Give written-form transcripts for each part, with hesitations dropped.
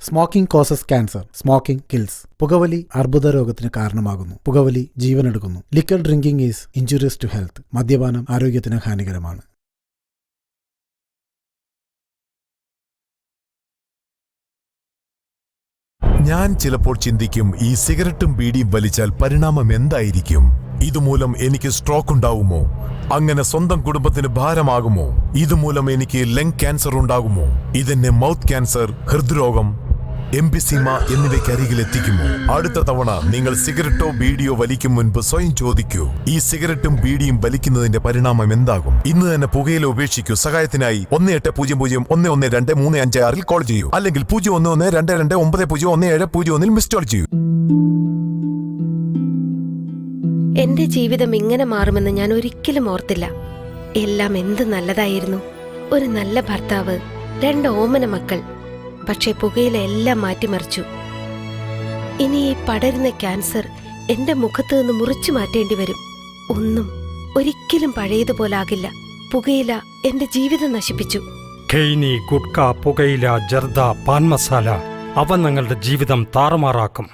Smoking causes cancer. Smoking kills. പുകവലി അർബുദ രോഗത്തിന് കാരണമാകുന്നു. പുകവലി ജീവനെടുക്കുന്നു. Liquor drinking is injurious to health. മദ്യപാനം ആരോഗ്യത്തിന് ഹാനികരമാണ്. ഞാൻ ചിലപ്പോൾ ചിന്തിക്കും, ഈ സിഗരറ്റും ബീഡിയും വലിച്ചാൽ പരിണാമം എന്തായിരിക്കും? ഇതുമൂലം എനിക്ക് സ്ട്രോക്ക് ഉണ്ടാകുമോ? അങ്ങനെ സ്വന്തം കുടുംബത്തിന് ഭാരമാകുമോ? ഇതുമൂലം എനിക്ക് ലങ് ക്യാൻസർ ഉണ്ടാകുമോ? ഇതെന്നെ മൗത്ത് ക്യാൻസർ, ഹൃദ്രോഗം, എംഫിസീമ എന്നിവയ്ക്ക് അരികിൽ എത്തിക്കുമോ? അടുത്ത തവണ നിങ്ങൾ സിഗരറ്റോ ബീഡിയോ വലിക്കും മുൻപ് സ്വയം ചോദിക്കൂ, ഈ സിഗരറ്റും ബീഡിയും വലിക്കുന്നതിന്റെ പരിണാമം എന്താകും? ഇന്ന് തന്നെ പുകയില ഉപേക്ഷിക്കൂ. സഹായത്തിനായി 1800112356 കോൾ ചെയ്യൂ, അല്ലെങ്കിൽ 011229901701 മിസ് കോൾ ചെയ്യൂ. എന്റെ ജീവിതം ഇങ്ങനെ മാറുമെന്ന് ഞാൻ ഒരിക്കലും ഓർത്തില്ല. എല്ലാം എന്ത് നല്ലതായിരുന്നു. ഒരു നല്ല ഭർത്താവ്, 2 ഓമന മക്കൾ. പക്ഷെ പുകയില എല്ലാം മാറ്റിമറിച്ചു. ഇനി ഈ പടരുന്ന ക്യാൻസർ എന്റെ മുഖത്ത് നിന്ന് മുറിച്ചു മാറ്റേണ്ടി വരും. ഒന്നും ഒരിക്കലും പഴയതുപോലാകില്ല. പുകയില എന്റെ ജീവിതം നശിപ്പിച്ചു. ഖെയ്നി, ഗുഡ്ക, പുകയില, ജർദ, പാൻ മസാല അവ നിങ്ങളുടെ ജീവിതം താറുമാറാക്കും.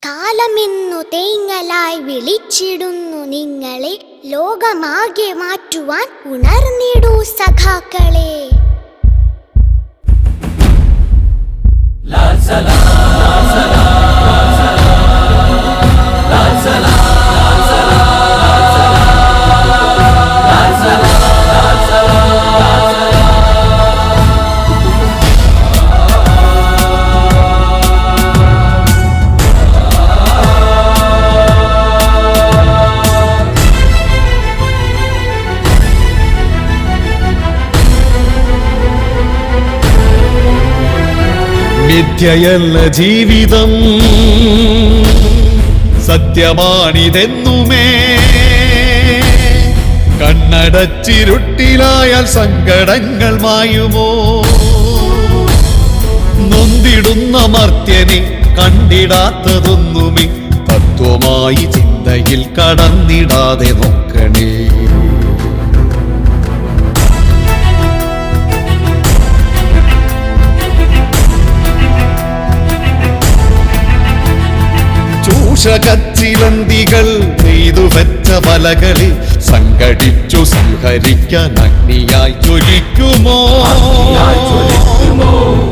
കാലമിന്നു തേങ്ങലായി വിളിച്ചിടുന്നു നിങ്ങളെ, ലോകമാകെ മാറ്റുവാൻ ഉണർന്നിടൂ സഖാക്കളെ. ലാൽ സലാം, ലാൽ സലാം, ലാൽ സലാം, ലാൽ സലാം, ലാൽ സലാം, ലാൽ സലാം, ലാൽ സലാം, ലാൽ സലാം. മിഥ്യയല്ല ജീവിതം, സത്യമാണിതെന്നുമേ. കണ്ണടച്ചിരുട്ടിലായാൽ സങ്കടങ്ങൾ മായുമോ? നൊന്തിടുന്ന മർത്യനെ കണ്ടിടാത്തതൊന്നുമേ തത്വമായി ചിന്തയിൽ കടന്നിടാതെ നോക്കണേ. ചൂഷകച്ചിലന്തികൾ നെയ്തു വെച്ച വലകളിൽ സംഘടിച്ചു സംഹരിക്കാൻ അഗ്നിയായി ജ്വലിക്കുമോ?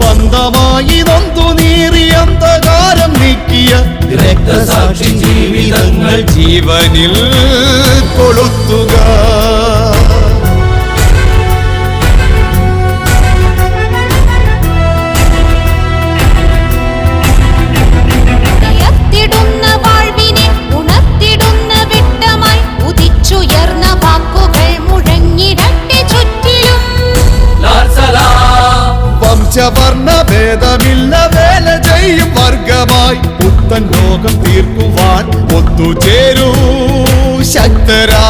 ബന്ധമായി നൊന്തു നീറിയ അന്ധകാരം നീക്കിയ രക്തസാക്ഷി ജീവിതങ്ങൾ ജീവനിൽ കൊളുത്തുക. വംശവർണ്ണഭേദമില്ല വേല ചെയ്യും വർഗമായി പുത്തൻ ലോകം തീർക്കുവാൻ ഒത്തുചേരൂ ശക്തരാ.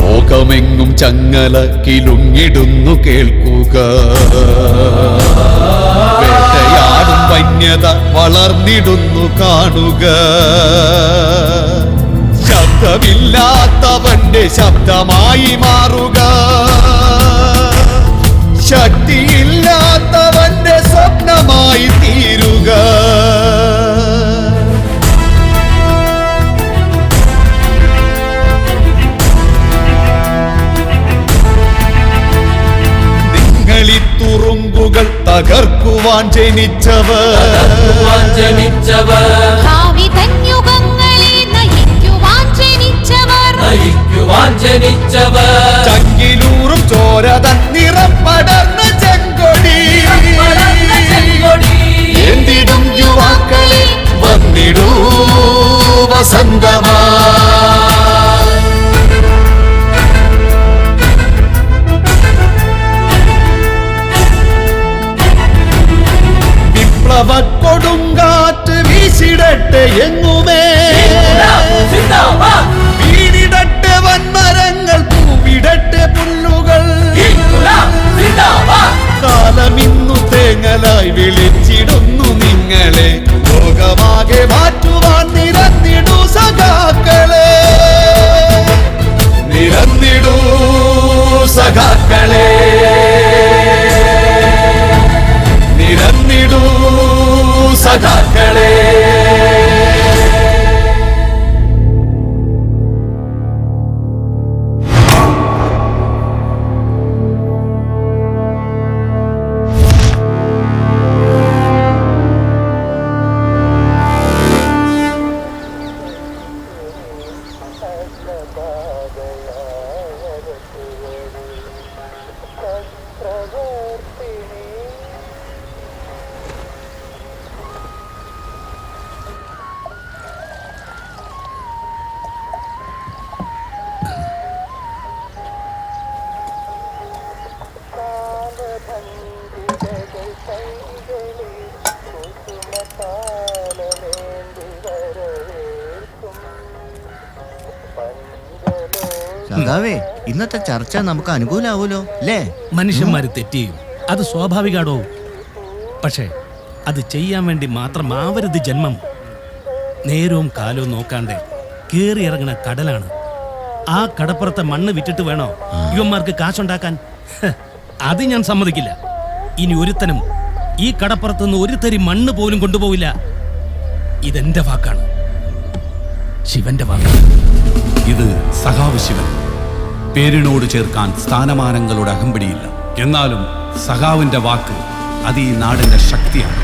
ലോകമെങ്ങും ചങ്ങല കിലുങ്ങിടുന്നു കേൾക്കുക. വേട്ടയാടും വന്യത വളർന്നിടുന്നു കാണുക. ശബ്ദമില്ലാത്തവന്റെ ശബ്ദമായി മാറുക. ശക്തിയില്ലാത്തവന്റെ സ്വപ്നമായി തീരുക. നിങ്ങളിത്തുറുങ്കുകൾ തകർക്കൂ തകർക്കുവാൻ ജനിച്ചവർ ഭാവി തന്യുഗങ്ങളെ നയിക്കുവാൻ ജനിച്ചവർ ചങ്കിലൂറും ചോര തൻ നിറം പടർന്ന ചെങ്കൊടി എന്തിടും യുവാക്കളെ വന്നിടൂ വസന്തമാ. വിപ്ലവ കൊടുങ്കാറ്റ് വീശിടട്ടെ എങ്ങുമേ, വീണിടട്ടെ വൻമരങ്ങൾ, പൂവിടട്ടെ പുല്ലുകൾ. കാലമിന്നു തേങ്ങലായി വിളിച്ചിടുന്നു നിങ്ങളെ, ലോകമാകെ മാറ്റുവാൻ നിരന്നിടൂ സഖാക്കളെ, നിരന്നിടൂ സഖാക്കളെ, നിരന്നിടൂ സഖാക്കളെ. സഖാവേ, ഇന്നത്തെ ചർച്ച നമുക്ക് അനുകൂലാവൂലോ അല്ലേ? മനുഷ്യന്മാര് തെറ്റ് ചെയ്യും, അത് സ്വാഭാവികാടോ. പക്ഷേ അത് ചെയ്യാൻ വേണ്ടി മാത്രമാവരുത് ജന്മം. നേരവും കാലവും നോക്കാണ്ട് കേറി ഇറങ്ങണ കടലാണ്. ആ കടപ്പുറത്തെ മണ്ണ് വിറ്റിട്ട് വേണോ ഇവന്മാർക്ക് കാശുണ്ടാക്കാൻ? അത് ഞാൻ സമ്മതിക്കില്ല. ഇനി ഒരുത്തനും ഈ കടപ്പുറത്തുനിന്ന് ഒരു തരി മണ്ണ് പോലും കൊണ്ടുപോവില്ല. ഇതെന്റെ വാക്കാണ്, ശിവന്റെ വാക്കാണ്. ഇത് സഖാവ് ശിവൻ. പേരിനോട് ചേർക്കാൻ സ്ഥാനമാനങ്ങളുടെ അകമ്പടിയില്ല. എന്നാലും സഖാവിന്റെ വാക്ക് അത് ഈ നാടിന്റെ ശക്തിയാണ്.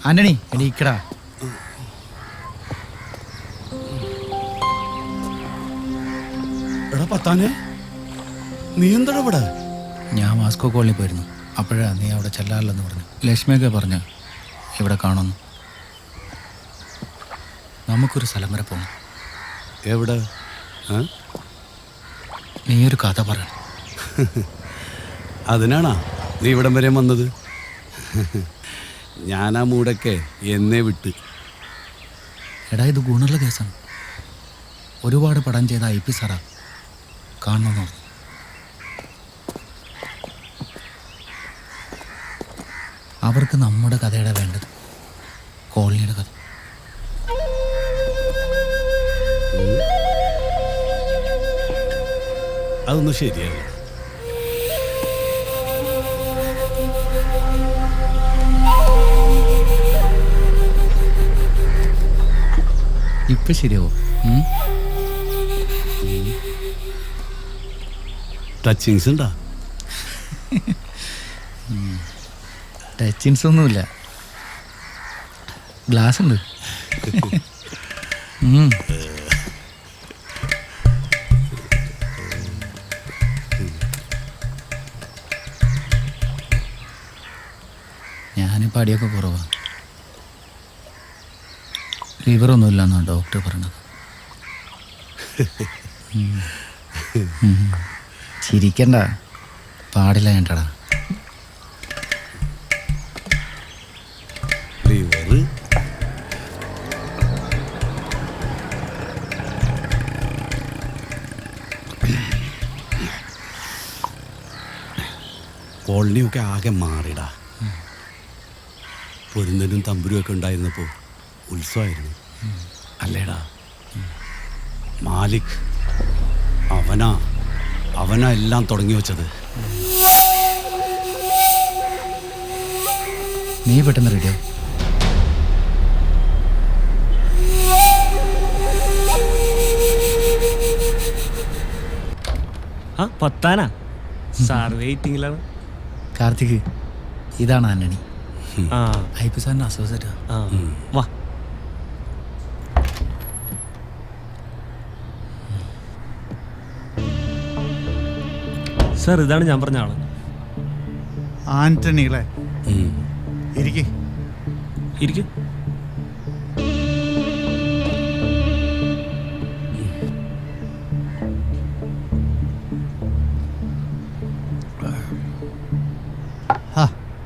ആന്റണി, എണീക്കടാ. എടാ പത്താനെ, നീ എന്താ ഇവിടെ? ഞാൻ മാസ്കോ കോളനി പോയിരുന്നു. അപ്പോഴാ നീ അവിടെ ചെല്ലാറില്ലെന്ന് പറഞ്ഞു. ലക്ഷ്മിയൊക്കെ പറഞ്ഞു ഇവിടെ കാണുന്നു. നമുക്കൊരു സ്ഥലം വരെ പോകണം. എവിടെ? നീ ഒരു കഥ പറയണം. അതിനാണാ നീ ഇവിടം വരെ വന്നത്? ഞാൻ ആ മൂടൊക്കെ എന്നെ വിട്ട്. എടാ ഇത് ഗുണമുള്ള കേസാണ്. ഒരുപാട് പടം ചെയ്ത IP സാറാ കാണണമെന്ന് പറഞ്ഞു. അവർക്ക് നമ്മുടെ കഥയുടെ വേണ്ടത്, കോളനിയുടെ കഥ. അതൊന്നും ശരിയല്ല. ഇപ്പൊ ശരിയാവോ? ടച്ചിങ്സ് ഉണ്ടാ? ടച്ചിങ്സ് ഒന്നുമില്ല, ഗ്ലാസ് ഉണ്ട്. ഞാനിപ്പോൾ അടിയൊക്കെ കുറവാണ്. ലിവറൊന്നുമില്ല എന്നാണ് ഡോക്ടർ പറഞ്ഞത്. ചിരിക്കണ്ട, പാടില്ല വേണ്ടടാ. ലിവറ് കോളനിയൊക്കെ ആകെ മാറിടാ. പൊരുന്നനും തമ്പുരും ഒക്കെ ഉണ്ടായിരുന്നപ്പോൾ ഉത്സവമായിരുന്നു അല്ലേടാ? മാലിക് അവനാ എല്ലാം തുടങ്ങി വെച്ചത്. നീ പെട്ടെന്ന് റെഡിയാവും. പത്താനാ സാർ വെയിറ്റിംഗിലാണ്. കാർത്തിക്, ഇതാണ് ആന്റണി. IP സാറിന് അസോസിയേറ്റാ. വാ. സാർ ഇതാണ് ഞാൻ പറഞ്ഞ ആള്. ആന്റണികളെ ഇരിക്കും.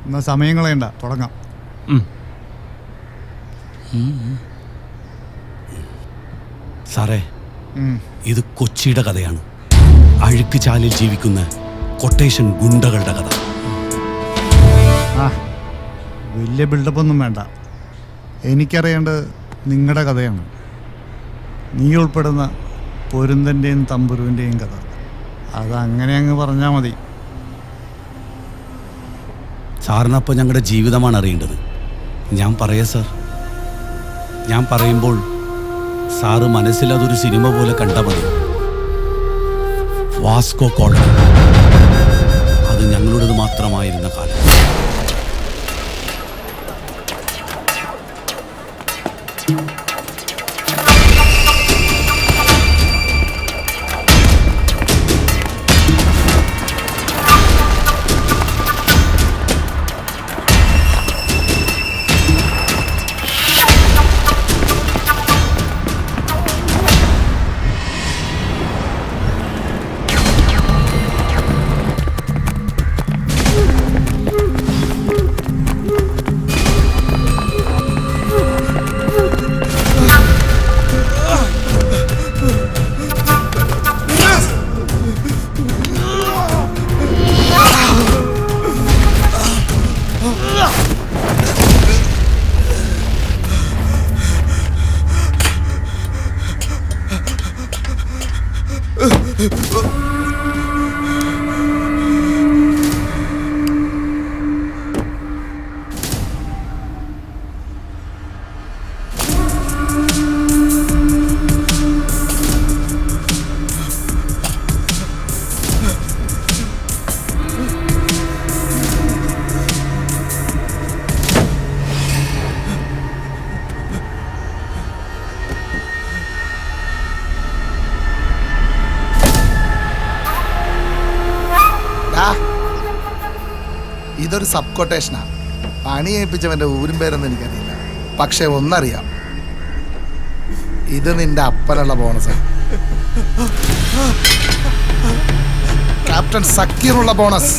എന്നാ സമയം കളയണ്ട, തുടങ്ങാം. സാറേ, ഇത് കൊച്ചിയുടെ കഥയാണ്. അഴുക്ക് ചാലിൽ ജീവിക്കുന്ന കൊട്ടേഷൻ ഗുണ്ടകളുടെ കഥ. വലിയ ബിൽഡപ്പൊന്നും വേണ്ട. എനിക്കറിയേണ്ടത് നിങ്ങളുടെ കഥയാണ്. നീ ഉൾപ്പെടുന്ന പൊരുന്തൻ്റെയും തമ്പുരുവിൻ്റെയും കഥ. അതങ്ങനെ അങ്ങ് പറഞ്ഞാൽ മതി. സാറിനപ്പോൾ ഞങ്ങളുടെ ജീവിതമാണ് അറിയേണ്ടത്. ഞാൻ പറയാ സാർ. ഞാൻ പറയുമ്പോൾ സാറ് മനസ്സിൽ അതൊരു സിനിമ പോലെ കണ്ടാൽ മതി. വാസ്കോ കോളനി, അത് ഞങ്ങളുടേത് മാത്രമായിരുന്ന കാലം. ഇതൊരു സബ് കൊട്ടേഷനാണ്. പണി ഏൽപ്പിച്ചവൻ്റെ ഊരും പേരൊന്നും എനിക്കറിയില്ല. പക്ഷെ ഒന്നറിയാം, ഇത് നിന്റെ അപ്പനുള്ള ബോണസാണ്. ക്യാപ്റ്റൻ സക്കീറുള്ള ബോണസ്.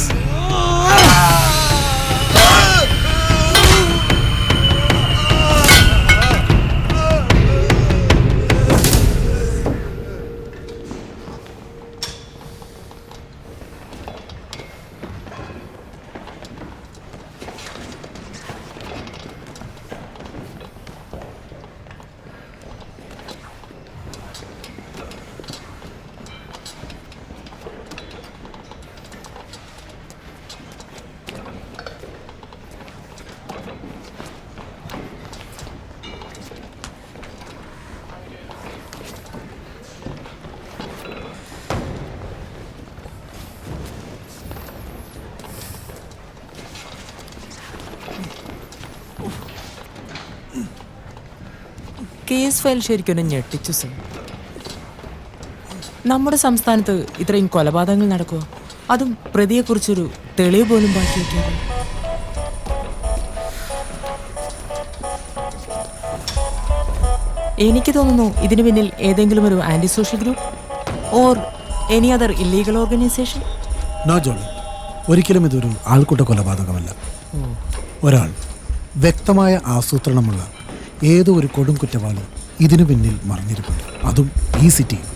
കേസ് ഫയൽ ശരിക്കും ഞെട്ടിച്ചു സർ. നമ്മുടെ സംസ്ഥാനത്ത് ഇത്രയും കൊലപാതകങ്ങൾ നടക്കുക, അതും പ്രതിയെക്കുറിച്ചൊരു തെളിവ് പോലും ബാക്കി വയ്ക്കാതെ. എനിക്ക് തോന്നുന്നു ഇതിനു പിന്നിൽ ഏതെങ്കിലും ഒരു anti social group or any other illegal organisation. No Jolly, ഒരിക്കലും ഇതൊരു ആൾക്കൂട്ട കൊലപാതകമല്ല. ഒരാൾ വ്യക്തമായ ആസൂത്രണമുള്ള ഏതോ ഒരു കൊടും കുറ്റവാളി ഇതിനു പിന്നിൽ മറിഞ്ഞിരിപ്പുണ്ട്, അതും ഈ സിറ്റിയിൽ.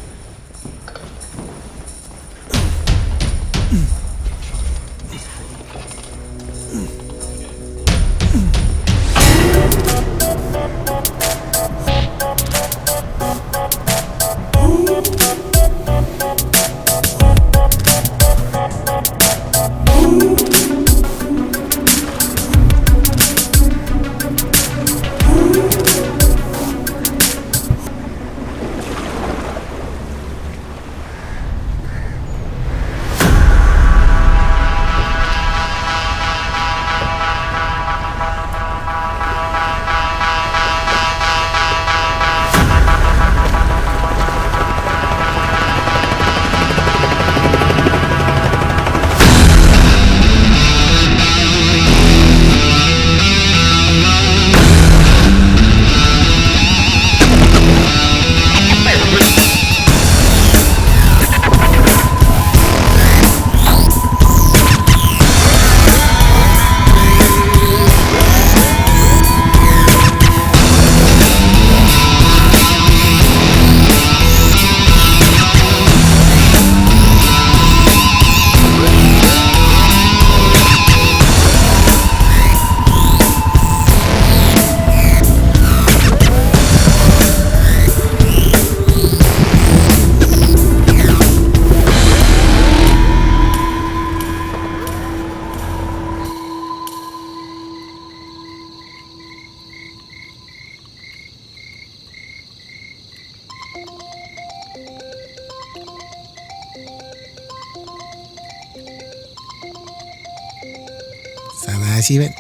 സദാശിവൻ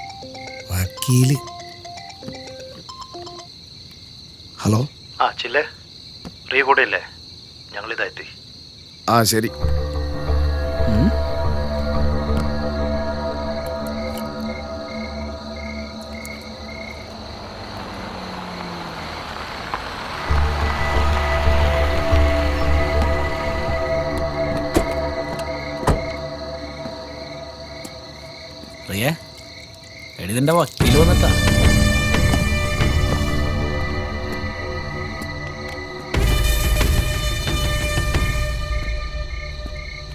വക്കീല്. ഹലോ. ആ ചില്ലേ, റീ കൂടെ ഇല്ലേ? ഞങ്ങളിതായെത്തി. ആ ശരി. റിയേ, എഴുതിൻ്റെ വക്കീൽ വന്നിട്ടാ.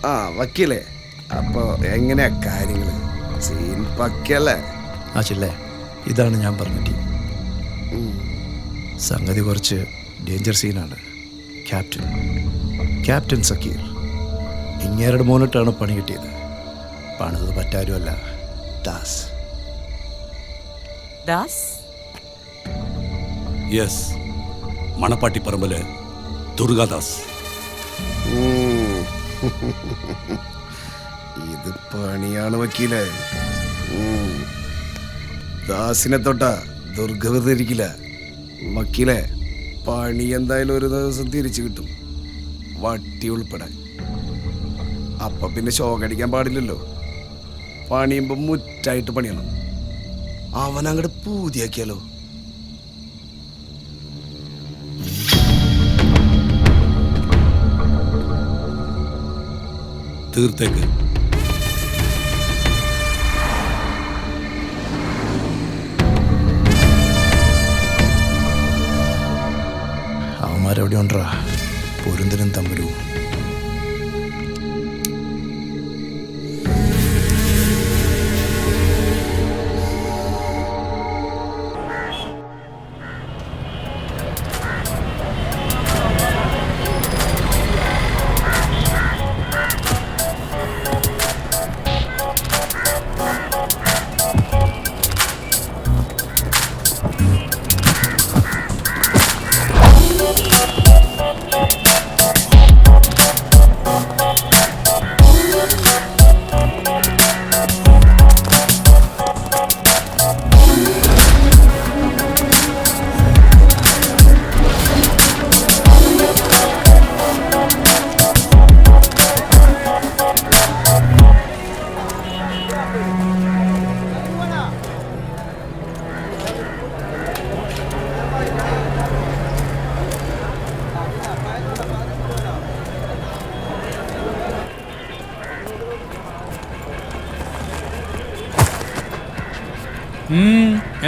ആ വക്കീലേ, അപ്പൊ എങ്ങനെയാ കാര്യങ്ങള്? സീൻ പക്കല്ലേ? ആ ചില്ലേ, ഇതാണ് ഞാൻ പറഞ്ഞ ടീം. സംഗതി കുറച്ച് ഡേഞ്ചർ സീനാണ്. ക്യാപ്റ്റൻ സക്കീർ ഇങ്ങേരുടെ മോനിട്ടാണ് പണി കിട്ടിയത്. പണിത് പറ്റാരുമല്ല, ദാസ്. യെസ്, മണപ്പാട്ടിപ്പറമ്പില് ദുർഗാദാസ്. ഇത് പണിയാണ് വക്കീലേ. ദാസിനെ തൊട്ടാ ദുർഗ വെറുതെ ഇരിക്കില്ല വക്കീലേ. പണി എന്തായാലും ഒരു ദിവസം തിരിച്ചു കിട്ടും, വട്ടി ഉൾപ്പെടെ. അപ്പൊ പിന്നെ ഷോക്കടിക്കാൻ പാടില്ലല്ലോ. പണിയുമ്പോ മുറ്റായിട്ട് പണിയണം. അവനങ്ങോട്ട് പൂതിയാക്കിയാലോ? തീർത്തേക്ക്. അവന്മാരെവിടെ ഉണ്ടാ പൊരുന്തനും തമ്പുരും.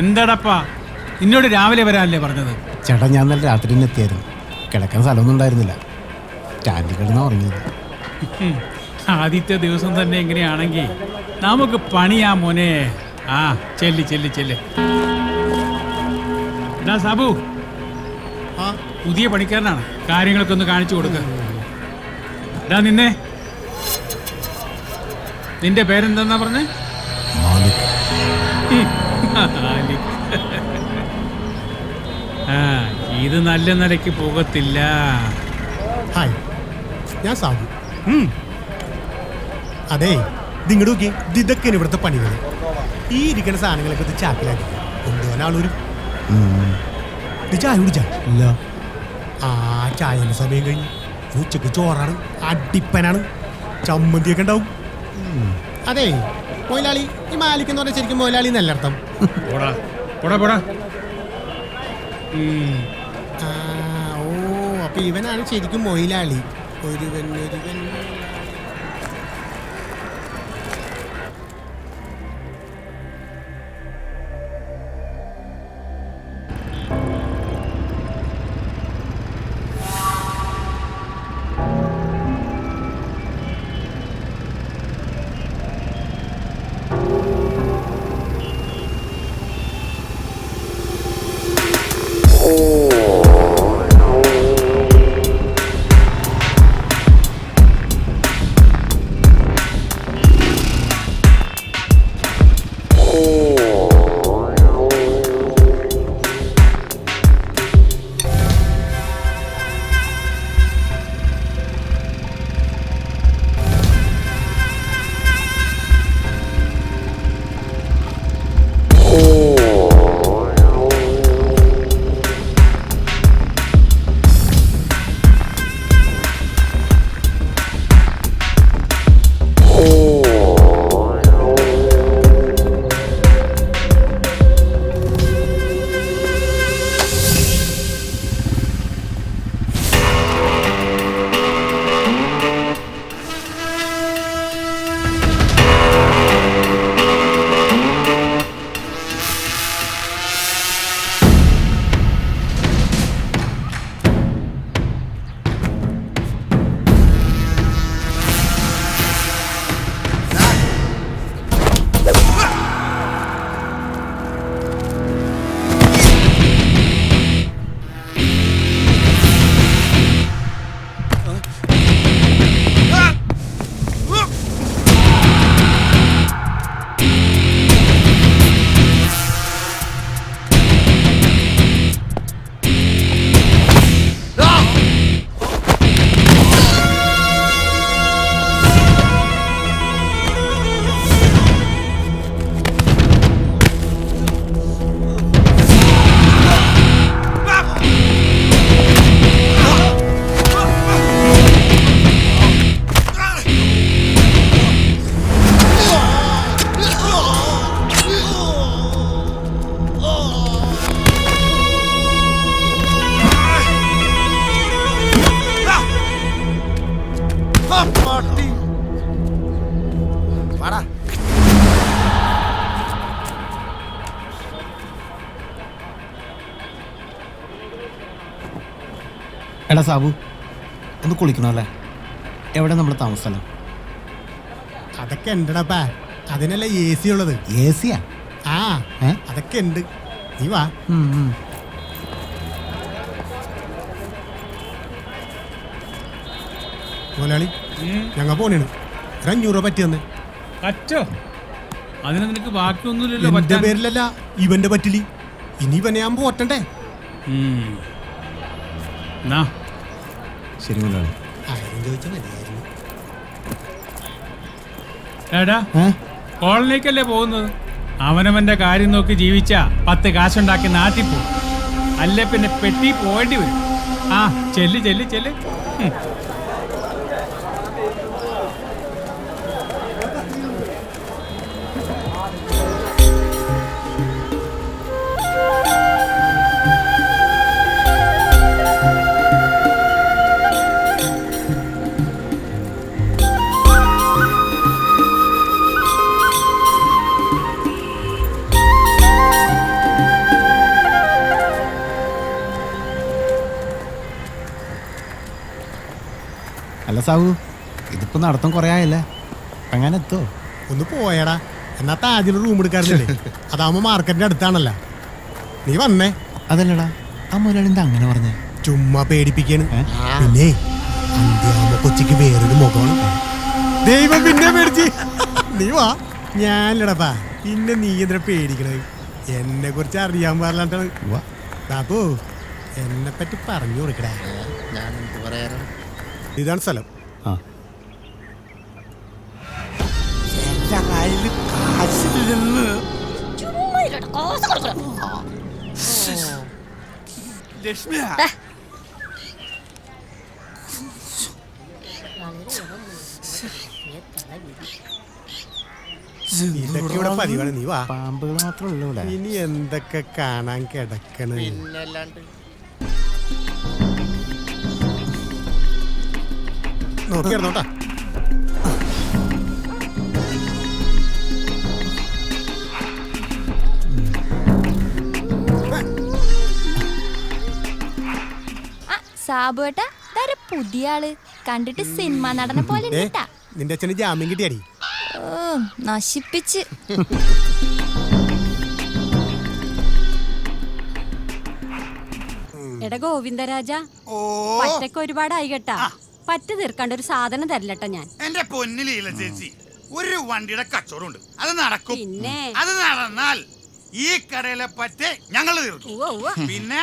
എന്താടപ്പാ നിന്നോട് രാവിലെ വരാനല്ലേ പറഞ്ഞത്? ചേട്ടാ ഞാൻ നല്ല രാത്രി തന്നെ എത്തിയായിരുന്നു. കിടക്കാൻ സ്ഥലമൊന്നും ഉണ്ടായിരുന്നില്ല. സ്റ്റാൻഡിൽ കിടന്നാ ഉറങ്ങിയത്. ആദ്യത്തെ ദിവസം തന്നെ എങ്ങനെയാണെങ്കിൽ നമുക്ക് പണിയാ മോനെ. ആ ചെല്ല് ചെല്ല് ചെല്ല്. എടാ സാബു, പുതിയ പണിക്കാരനാണ്, കാര്യങ്ങളൊക്കെ ഒന്ന് കാണിച്ചു കൊടുക്ക. എടാ നിന്നെ, നിന്റെ പേരെന്താ പറഞ്ഞേ? ആ ഇത് നല്ല നിലയ്ക്ക് പോകത്തില്ല. ഹായ്, ഞാൻ സാബു. അതെ, നിങ്ങളുടെ നോക്കി ഇതൊക്കെയാണ് ഇവിടുത്തെ പണികൾ. ഈ ഇരിക്കുന്ന സാധനങ്ങളൊക്കെ ഇത് ചാക്കിലാക്കി കൊണ്ടുപോകാനാളൊരു ഇത് ചായ കുടിച്ചാ ഇല്ല. ആ ചായന്റെ സമയം കഴിഞ്ഞ് ഉച്ചക്ക് ചോറാണ്, അടിപ്പനാണ്, ചമ്മന്തിയൊക്കെ ഉണ്ടാവും. അതെ മൊയിലാളി, ഈ മാലിക് എന്ന് പറഞ്ഞാൽ ശരിക്കും മൊയിലാളി എന്നല്ല അർത്ഥം. ഓ അപ്പൊ ഇവനാണ് ശരിക്കും മൊയിലാളി. ഒരുവൻ എടാ സാബു, ഒന്ന് കുളിക്കണമല്ലേ? എവിടെ നമ്മുടെ താമസം? അതൊക്കെ ഉണ്ടടാ, അതിനല്ല AC ഉള്ളത്. AC യാ? ആ അതൊക്കെ ഉണ്ട്. നീ വാ. മുതലാളി, ഞങ്ങൾ പോണേണ്. 500 രൂപ പറ്റി തന്നെ. പറ്റോ? അതിന് നിനക്ക് ബാക്കിയൊന്നുമില്ലല്ലോ. എന്റെ പേരിലല്ല, ഇവന്റെ പറ്റില്ല. ഇനി ഇവനെ ഞാൻ പോറ്റണ്ടേ? ശരി മുതലാളി. ആയിരം ചോദിച്ചാൽ മതിയായിരുന്നു. എടാ, കോളനിക്കല്ലേ പോകുന്നത്? അവനവന്റെ കാര്യം നോക്കി ജീവിച്ച 10 കാശുണ്ടാക്കി നാട്ടിൽ പോകും. അല്ലേ പിന്നെ പെട്ടി പോകേണ്ടി വരും. ആ ചെല്ല് ചെല്ല് ചെല്ല്. അല്ല സാബു, ഇതിപ്പോ നടത്തം കുറേ ആയല്ലേ, അങ്ങനെ എത്തോ? ഒന്ന് പോയടാ. എന്നാ താജിൽ റൂം എടുക്കാറില്ലേ? അതാവുമ്പോ മാർക്കറ്റിന്റെ അടുത്താണല്ലോ. നീ വന്നേ. അതല്ലടാ, ആ മുതലാളിന്റെ അങ്ങനെ പറഞ്ഞേ? ചുമ്മാ പേടിപ്പിക്കാണ്. പിന്നെ അന്ത്യാവുമ്പോ കൊച്ചിക്ക് വേറൊരു മുഖമാണ്. ദൈവം പിന്നെ പേടിച്ച്. നീ വാ. ഞാനില്ലടാ. പിന്നെ നീ എന്തിനാ പേടിക്കണത്? എന്നെ കുറിച്ച് അറിയാൻ പാടില്ലാണ്ടാണ്. ബാബു, എന്നെ പറ്റി പറഞ്ഞു കൊടുക്കടാ. ഞാൻ എന്ത് പറയാനാണ്? ഇതാണ് സ്ഥലം. ഇതൊക്കെ ഇവിടെ പതിവാണ്. നീ വാ. പാമ്പുകൾ മാത്രമല്ലോ ഇവിടെ. ഇനി എന്തൊക്കെ കാണാൻ കിടക്കണ. നോക്കിയിരുന്നോട്ടാ. സാബുവേട്ടാ, പുതിയ ആള് കണ്ടിട്ട് സിനിമ നടനെ പോലെ. നിന്റെ അച്ഛന് ജാമ്യം കിട്ടിയാടി. നശിപ്പിച്ച്. എടാ ഗോവിന്ദരാജ, പറ്റൊക്കെ ഒരുപാടായി കേട്ടാ. പറ്റ് തീർക്കാണ്ട് ഒരു സാധനം തരില്ലട്ടോ ഞാൻ. എന്റെ പൊന്നിലീല ചേച്ചി, ഒരു വണ്ടിയുടെ കച്ചവടം ഉണ്ട്, അത് നടക്കും. പിന്നെ അത് നടന്നാൽ ഈ കടയിലെ പറ്റ് ഞങ്ങൾ തീർക്കും. പിന്നെ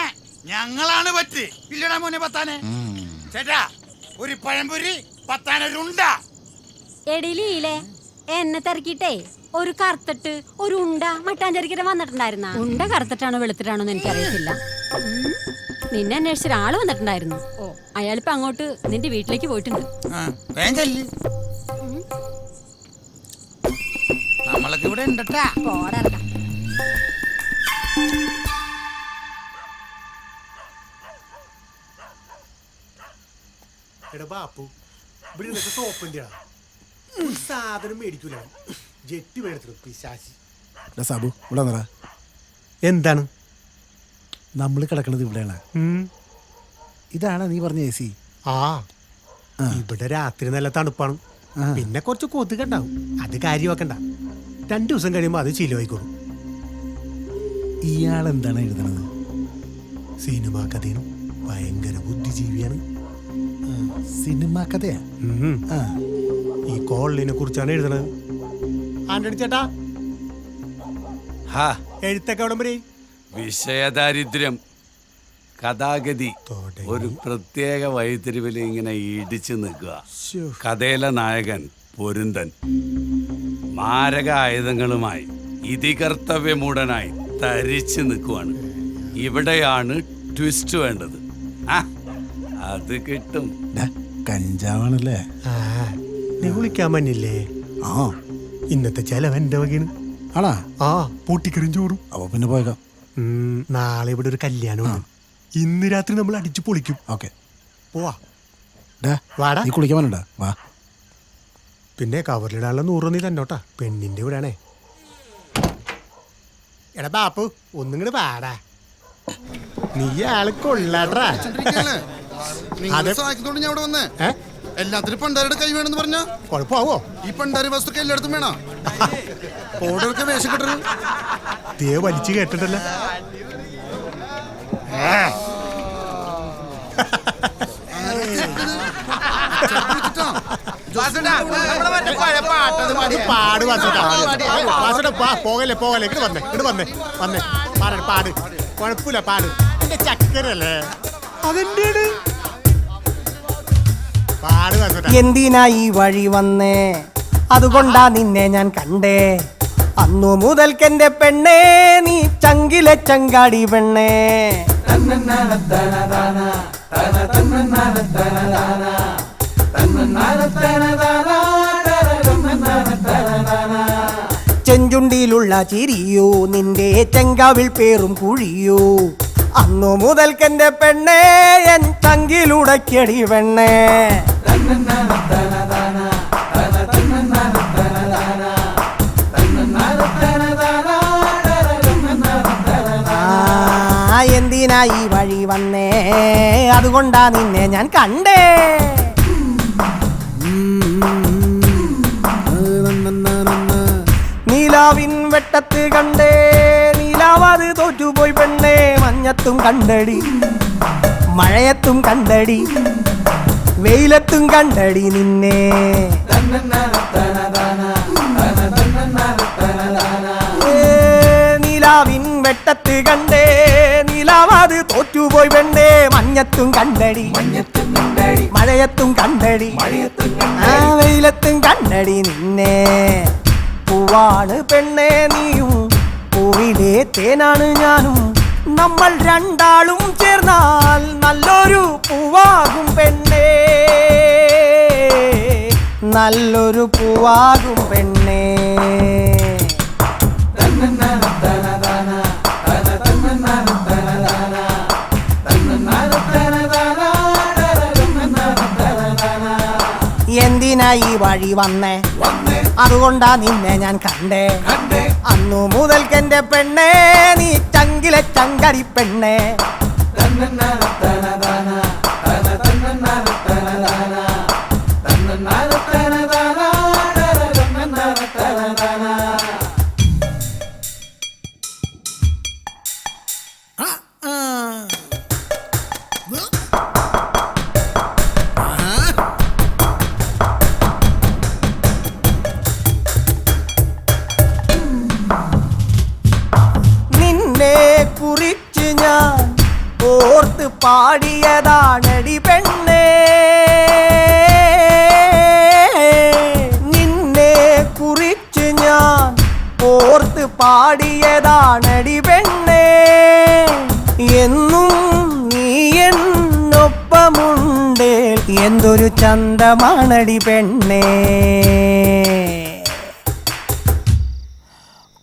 ഞങ്ങളാണ് പറ്റ്. ഇല്ലടാ മോനെ പത്താനെ. ചേട്ടാ, ഒരു പഴംപൊരി 10 ഉണ്ട. എടിയിലേ, എന്നെ തിരക്കിട്ടേ ഒരു കറുത്തിട്ട് ഒരു ഉണ്ട മട്ടാഞ്ചേരിക്കര വന്നിട്ടുണ്ടായിരുന്ന. ഉണ്ട കറുത്തിട്ടാണോ വെളുത്തിട്ടാണോ എന്ന് എനിക്കറിയത്തില്ല. നിന്നെ അന്വേഷിച്ച ഒരാള് വന്നിട്ടുണ്ടായിരുന്നു. അയാളിപ്പോ അങ്ങോട്ട് നിന്റെ വീട്ടിലേക്ക് പോയിട്ടുണ്ട്. നമ്മളൊക്കെ ഇവിടെ ഉണ്ടട്ടാ. പോടാ. എടാ ബാപ്പു, ഇവിടെ നിന്നൊക്കെ സോപ്പിന്റെ സാധനം മേടിക്കൂല. ജെട്ടി മേടിച്ചു പിശാശി. സാബു, ഇവിടെ വന്നടാ. എന്താണ് നമ്മൾ കിടക്കണത് ഇവിടെയാണ്. ഇതാണ് നീ പറഞ്ഞ AC. ഇവിടെ രാത്രി നല്ല തണുപ്പാണ്. പിന്നെ കുറച്ച് കൊതുക് ഉണ്ടാവും. അത് കാര്യമാക്കണ്ട. 2 ദിവസം കഴിയുമ്പോ അത് ചിലവായിക്കോളും. ഇയാൾ എന്താണ് എഴുതണത്? സിനിമാ കഥയാണ്. ഭയങ്കര ബുദ്ധിജീവിയാണ്. സിനിമാ കഥയാ? ഈ കോളനിനെ കുറിച്ചാണ് എഴുതണത്. ആന്റണി ചേട്ടാ, എഴുത്തൊക്കെ എവിടം വരെ? വിഷയദാരിദ്ര്യം, കഥാഗതി ഒരു പ്രത്യേക വഴിത്തിരിവിൽ ഇങ്ങനെ ഇടിച്ചു നിൽക്കുക. കഥയിലെ നായകൻ പൊരുന്തൻ മാരക ആയുധങ്ങളുമായി ഇതികർത്തവ്യമൂഢനായി തരിച്ചു നിൽക്കുവാണ്. ഇവിടെയാണ് ട്വിസ്റ്റ് വേണ്ടത്. അത് കിട്ടും. കഞ്ചാവാണല്ലേ? നീ വിളിക്കാൻ പറ്റില്ലേ? ഇന്നത്തെ ചെലവ് എന്റെ വകയാണ്. ആണാ? പൊട്ടിക്കറിയും ചോറും. അപ്പൊ പിന്നെ പോയേക്കാം. നാളെ ഇവിടെ ഒരു കല്യാണമുണ്ട്. ഇന്ന് രാത്രി നമ്മൾ അടിച്ചു പൊളിക്കും. ഓക്കെ, പോവാ. വാടാ. നീ കുളിക്കാൻ വേണ്ട? വാ. പിന്നെ കവറിലിടാനുള്ള 100 നീ തന്നോട്ടാ. പെണ്ണിന്റെ കൂടെയാണേ. എടാ ബാപ്പു, ഒന്നിങ്ങട് പാടാ. നീ ആള് കൊള്ളാടാ. സഹായിക്കുന്നോണ്ട് ഞാൻ ഇവിടെ വന്നേ. എല്ലാത്തിനും പണ്ടാരുടെ കൈ വേണമെന്ന് പറഞ്ഞ കുഴപ്പമാവോ? ഈ പണ്ടാരി വസ്തുക്കൾ എല്ലായിടത്തും വേണം. ഓർഡർക്ക് വേഷം കിട്ടരുത്. ദേ വലിച്ചു കേട്ടിട്ടല്ല. പോകല്ലേ പോകല്ലേ ഇങ്ങോട്ട് വന്നേ വന്നേ പാട് കുഴപ്പമില്ല പാട്. എന്റെ ചക്കരല്ലേ അതെന്റെ പാട്. എന്തിനാ ഈ വഴി വന്നേ, അതുകൊണ്ടാ നിന്നെ ഞാൻ കണ്ടേ. അന്നു മുതൽക്കെന്റെ പെണ്ണേ നീ ചങ്കിലെ ചങ്കാടി പെണ്ണേ. ചെഞ്ചുണ്ടിയിലുള്ള ചിരിയോ നിന്റെ ചെങ്കാവിൽ പേറും കുഴിയോ. അന്നു മുതൽക്കെന്റെ പെണ്ണേ എൻ ചങ്കിലുടക്കടി പെണ്ണേ. എന്തിനാ ഈ വഴി വന്നേ, അതുകൊണ്ടാ നിന്നെ ഞാൻ കണ്ടേ. നീലാവിൻ വെട്ടത്ത് കണ്ടേ, നീലാവാത് തോറ്റുപോയി പെണ്ണേ. മഞ്ഞത്തും കണ്ടടി, മഴയത്തും കണ്ടടി, വെയിലത്തും കണ്ടടി നിന്നെ. നീലാവിൻ വെട്ടത്ത് കണ്ടേ, നീലാവാത് തോറ്റുപോയി പെണ്ണേ. മഞ്ഞത്തും കണ്ടടി, മഴയത്തും കണ്ടടി, വെയിലത്തും കണ്ടടി നിന്നെ. പൂവാണ് പെണ്ണേ നീയും, പൂവിലെ തേനാണ് ഞാനും. നമ്മൾ രണ്ടാളും ചേർന്നാൽ നല്ലൊരു പൂവാകും പെണ്ണേ, നല്ലൊരു പൂവാകും പെണ്ണേ. എന്തിനാ ഈ വഴി വന്നേ, അതുകൊണ്ടാ നിന്നെ ഞാൻ കണ്ടേ. അന്നു മുതൽക്കെന്റെ പെണ്ണേ നീ ചങ്കിലെ ചങ്കടി പെണ്ണേ. കുറിച്ച് ഞാൻ ഓർത്ത് പാടിയതാണടി പെണ്ണേ. നിന്നെ കുറിച്ച് ഞാൻ ഓർത്ത് പാടിയതാണടി പെണ്ണേ. എന്നും നീ എന്നൊപ്പമുണ്ട്, എന്തൊരു ചന്തമാണടി പെണ്ണേ.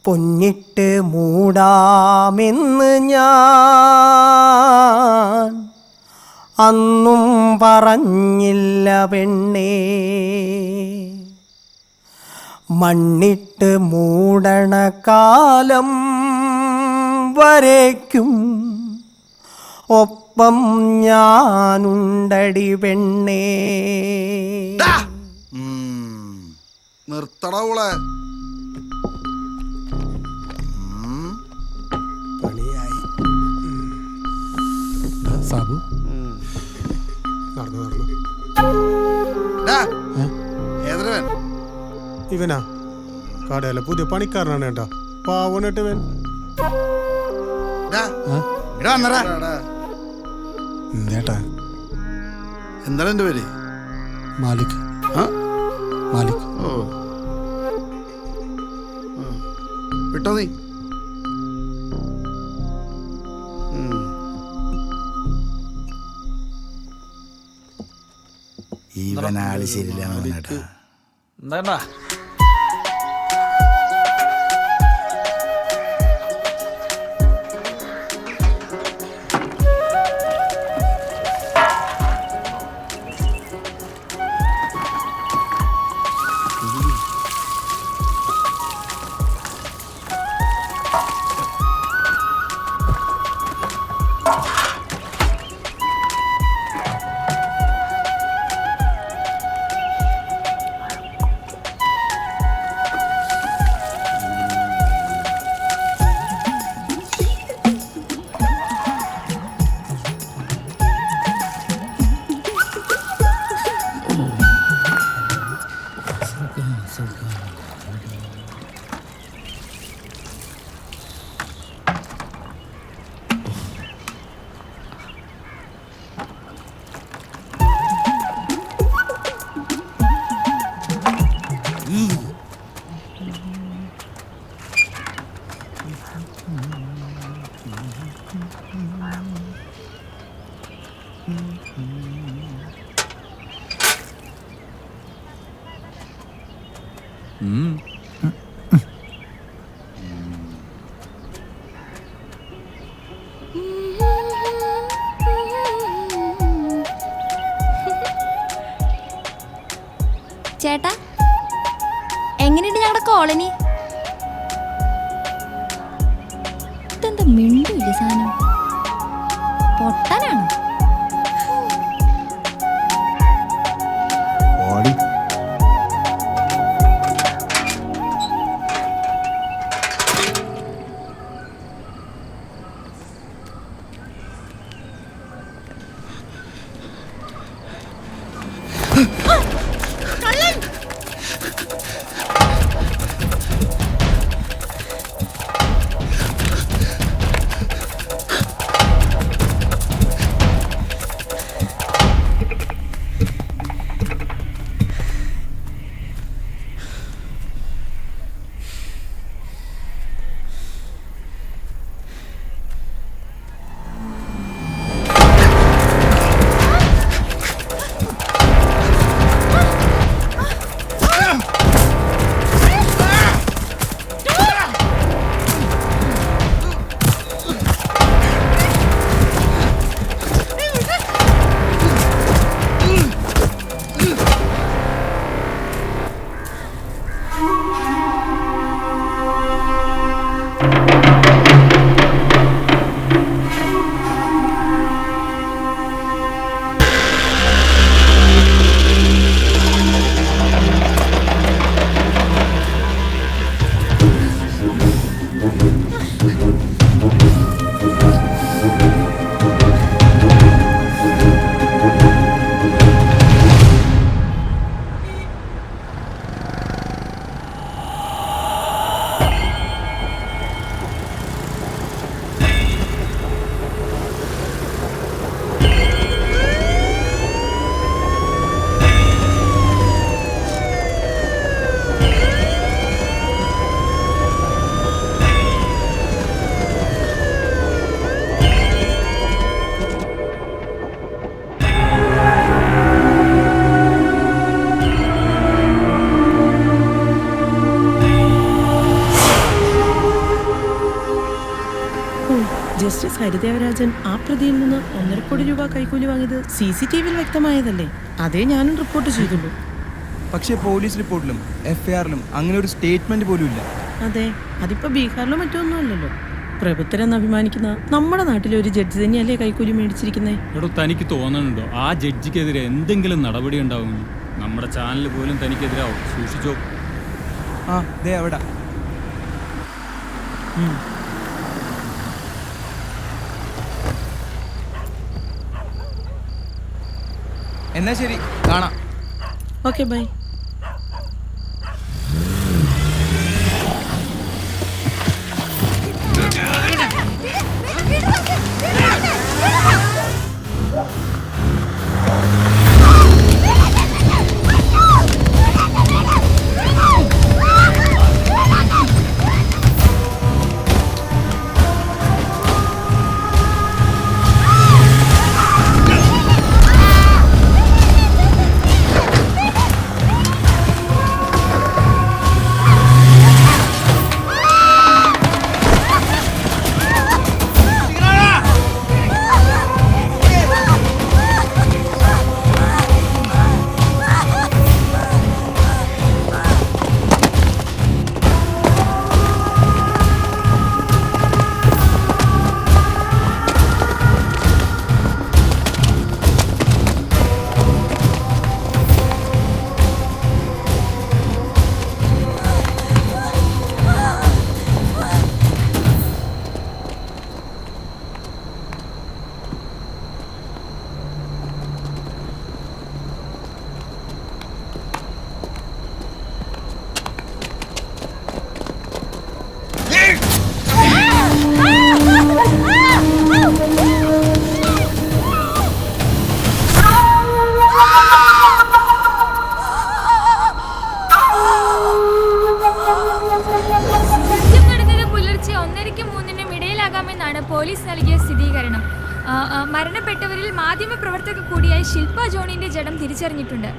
പൊന്നിട്ട് മൂടാമെന്ന് ഞാൻ അന്നും പറഞ്ഞില്ല പെണ്ണേ. മണ്ണിട്ട് മൂടണ കാലം വരേക്കും ഒപ്പം ഞാനുണ്ടടി പെണ്ണേ. നിർത്തടവുളെ സാബു ഇവനാ കടയിലെ പുതിയ പണിക്കാരനാണ് കേട്ടാ. പാവണിട്ട് ഇവൻ എന്തേട്ടാ? എന്താണ് എന്റെ പേര്? മാലിക്. മാലിക്. ഓ വിട്ടോ നീ. ഇവനാള് ശരിയില്ല. എന്താ ചേട്ടാ, എങ്ങനെയുണ്ട് ഞങ്ങളുടെ കോളനി? ഇതെന്താ മിണ്ടില്ല സാധനം? പൊട്ടനാണ്. ജസ്റ്റിസ് ഹരിദേവരാജൻ ആ പ്രതിയിൽ നിന്ന് 1.5 കോടി രൂപ കൈക്കൂലി വാങ്ങിയത് CCTV വ്യക്തമായതല്ലേ? അതേ ഞാനും റിപ്പോർട്ട് ചെയ്തുള്ളൂ. പക്ഷേ പോലീസ് റിപ്പോർട്ടിലും FIRലും അങ്ങനെ ഒരു സ്റ്റേറ്റ്മെന്റ് പോലും ഇല്ല. അതെ, അതിപ്പോ ബീഹാറിലോ മറ്റൊന്നും അല്ലല്ലോ. പ്രഭുത്തരെന്ന് അഭിമാനിക്കുന്ന നമ്മുടെ നാട്ടിലെ ഒരു ജഡ്ജി തന്നെയല്ലേ കൈക്കൂലി മേടിച്ചിരിക്കുന്നേ? എടോ, തനിക്ക് തോന്നുന്നുണ്ടോ ആ ജഡ്ജിക്കെതിരെ എന്തെങ്കിലും നടപടി ഉണ്ടാവും? നമ്മുടെ ചാനൽ പോലും തനിക്കെതിരാവും. സൂക്ഷിച്ചോ. ആ ദേ അവിടെ. എന്നാ ശരി, കാണാം. Okay, bye. ഇവരിൽ മാധ്യമപ്രവർത്തക കൂടിയായ ശില്പ ജോണിന്റെ ജഡം തിരിച്ചറിഞ്ഞിട്ടുണ്ട്.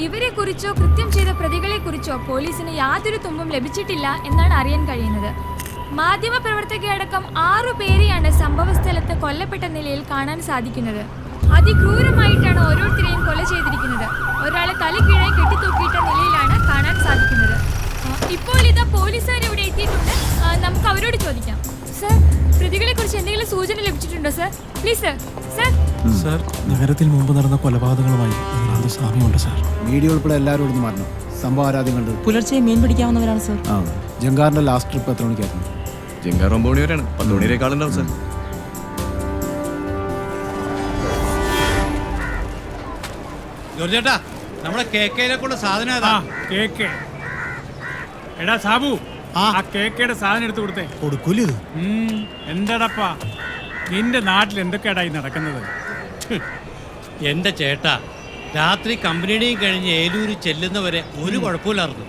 ഇവരെക്കുറിച്ചോ കൃത്യം ചെയ്ത പ്രതികളെക്കുറിച്ചോ പോലീസിന് യാതൊരു തുമ്പും ലഭിച്ചിട്ടില്ല എന്നാണ് അറിയാൻ കഴിയുന്നത്. മാധ്യമപ്രവർത്തകയടക്കം 6 പേരെയാണ് സംഭവസ്ഥലത്ത് കൊല്ലപ്പെട്ട നിലയിൽ കാണാൻ സാധിക്കുന്നത്. അതിക്രൂരമായിട്ടാണ് ഓരോരുത്തരെയും കൊല ചെയ്തിരിക്കുന്നത്. ഒരാളെ തലക്കീഴായി കെട്ടിത്തൂക്കിയിട്ട നിലയിലാണ് കാണാൻ സാധിക്കുന്നത്. ഇപ്പോൾ ഇതാ പോലീസുകാർ ഇവിടെ എത്തിയിട്ടുണ്ട്. നമുക്ക് അവരോട് ചോദിക്കാം. സർ, പ്രതികളെ കുറിച്ച് എന്തെങ്കിലും സൂചന ലഭിച്ചിട്ടുണ്ടോ sir? Please sir. Sir sir, നഗരത്തിൽ മുമ്പ് നടന്ന കൊലപാതകങ്ങളുമായി സാമ്യമുണ്ട് സർ. വീഡിയോ ഉൾപ്പെടെ എല്ലാവരോടും മാറണം. സംഭവം ആരാദ്യം കണ്ടു? പുലർച്ചെ മീൻ പിടിക്കാവുന്നവരാണ് സർ. ആ, ജങ്കാറിന്റെ ലാസ്റ്റ് ട്രിപ്പ് എത്ര മണിക്കായിരുന്നു? ജങ്കാർ 9 മണി വരെയാണ്. 10 മണിയേക്കാളുണ്ടാവും സാർ. ജോർജേട്ടാ, നമ്മുടെ കേക്കയിലേക്കുള്ള സാധനം ഏതാ? കേക്ക്. എടാ സാബു, ആ കേക്കയുടെ സാധനം എടുത്തു കൊടുത്തേ. കൊടുക്കൂലേ ഇത്? എന്താടാപ്പാ, നിന്റെ നാട്ടിൽ എന്തൊക്കെയാടായി നടക്കുന്നത്? എന്റെ ചേട്ടാ, രാത്രി കമ്പനിയുടെയും കഴിഞ്ഞ് ഏലൂര് ചെല്ലുന്നവരെ ഒരു കുഴപ്പമില്ലായിരുന്നു.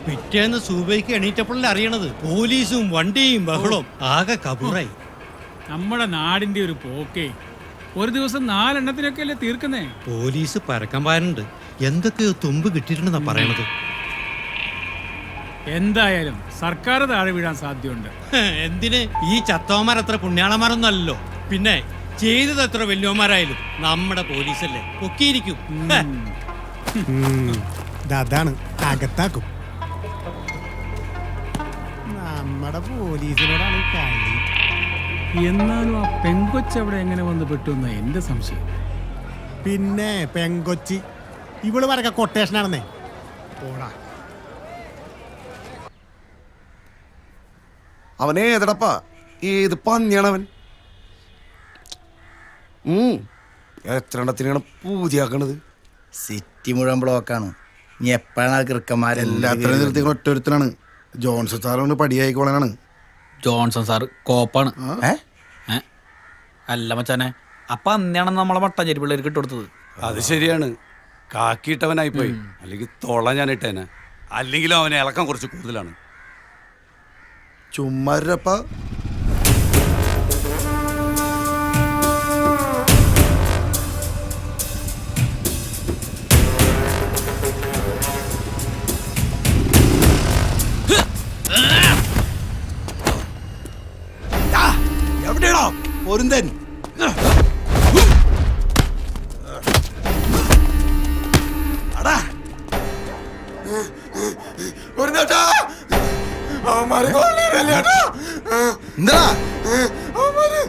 പിറ്റേന്ന് സൂബയ്ക്ക് എണീറ്റപ്പോഴല്ലേ അറിയണത് പോലീസും വണ്ടിയും ബഹളവും ആകെ കബൂറായി. നമ്മുടെ നാടിന്റെ ഒരു പോക്കേ. ഒരു ദിവസം 4 എണ്ണത്തിനൊക്കെ അല്ലേ തീർക്കുന്നേ? പോലീസ് പരക്കം പാരുന്നുണ്ട്. എന്തൊക്കെയോ തുമ്പ് കിട്ടിയിട്ടുണ്ടെന്നാ പറയണത്. എന്തായാലും സർക്കാർ താഴെ വീഴാൻ സാധ്യതയുണ്ട്. എന്തിന്? ഈ ചത്തോമാരത്ര പുണ്യാളന്മാരൊന്നും അല്ലല്ലോ. പിന്നെ ചെയ്തത് എത്ര വലിയമാരായാലും നമ്മുടെ പോലീസല്ലേ, പൊക്കിയിരിക്കും. അതാണ് അകത്താക്കും. നമ്മുടെ പോലീസിനോടാണ് കളി. എന്നാലും ആ പെങ്കൊച്ച് അവിടെ എങ്ങനെ വന്ന് പെട്ടു എന്നാ എന്റെ സംശയം. പിന്നെ പെങ്കൊച്ചി ഇവള് വരക്ക കൊട്ടേഷനാണെന്നേ. പോടാ. അവനെ ഏതടപ്പാ, ഏത് പന്നിയാണവൻ? എത്ര എണ്ണത്തിനാണ് പൂജയാക്കണത്? സിറ്റി മുഴുവൻ ബ്ലോക്കാണ്. ഇനി എപ്പോഴാണ് എല്ലാത്തിനും നിർത്തി ഒറ്റൊരുത്തനാണ്. ജോൺസൺ സാറ് പടിയായിക്കോളാനാണ്. ജോൺസൺ സാർ കോപ്പാണ്. അല്ല മച്ചാനെ, അപ്പൊ അന്നാണ് നമ്മളെ മട്ടാഞ്ചേരി പിള്ളേർക്ക് ഇട്ടുകൊടുത്തത്. അത് ശരിയാണ്. കാക്കിയിട്ടവനായിപ്പോയി. അല്ലെങ്കിൽ തൊള ഞാൻ ഇട്ടേനെ. അല്ലെങ്കിലും അവനെ ഇളക്കം കുറച്ച് കൂടുതലാണ്. ചുമ്മാരപ്പ. എവിടെയാണോ പൊരുന്തൻ? അടാ പൊരുന്നേട്ടാ, അവന്മാരെ കൊല്ലിയതല്ലേട്ടാ. എന്താ അവന്മാര്?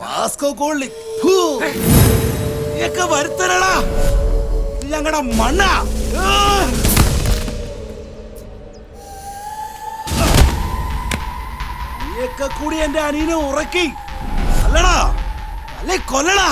വാസ്കോ കോളി വരുത്തലടാ ഞങ്ങളുടെ മണ്ണ. കൂടി എന്റെ അനിയനെ ഉറക്കി അല്ലടാ, അല്ലെ കൊല്ലടാ.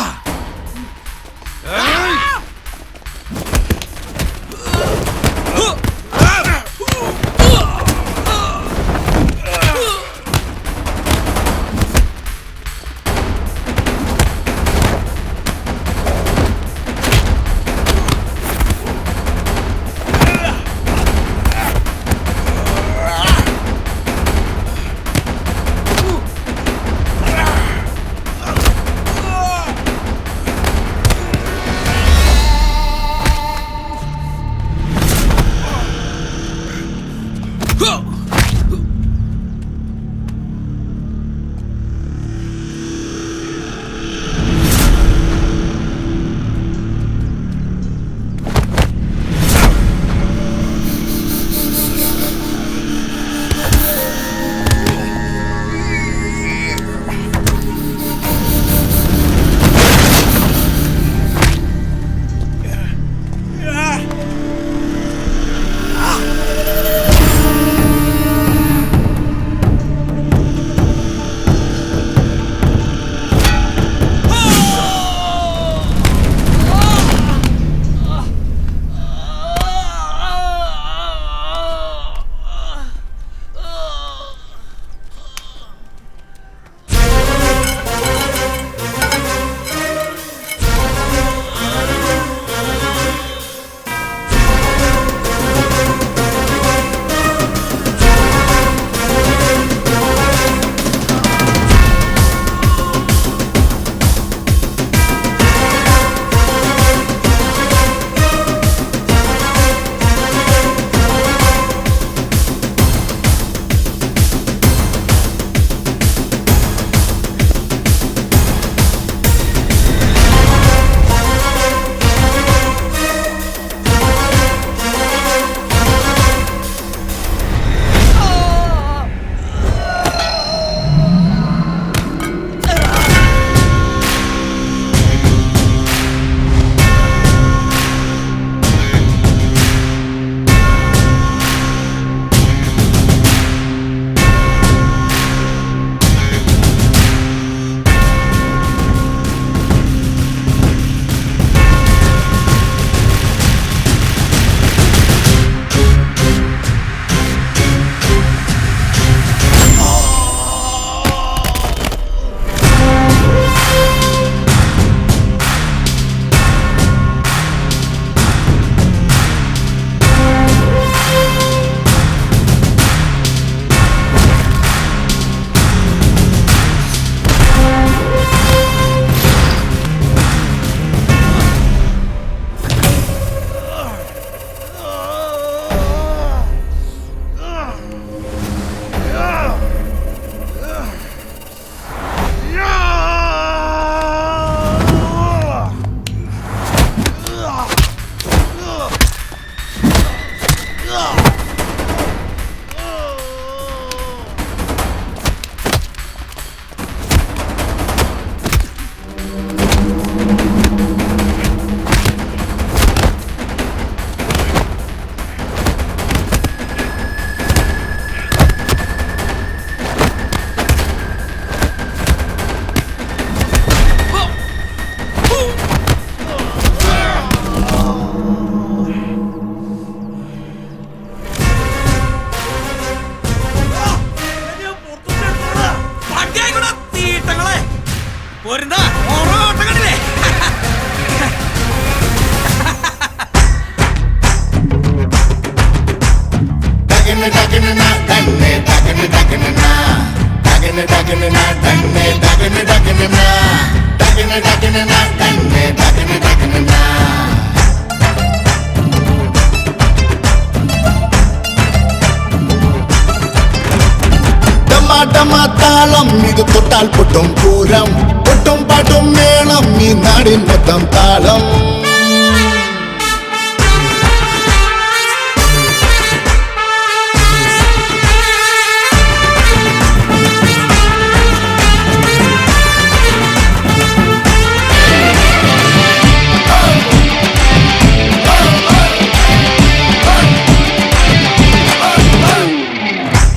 താളം ഇത് തൊട്ടാൽ പൊട്ടും പൂരം പൊട്ടും പാട്ടും മേളം ഈ നാടിൻ മൊത്തം താളം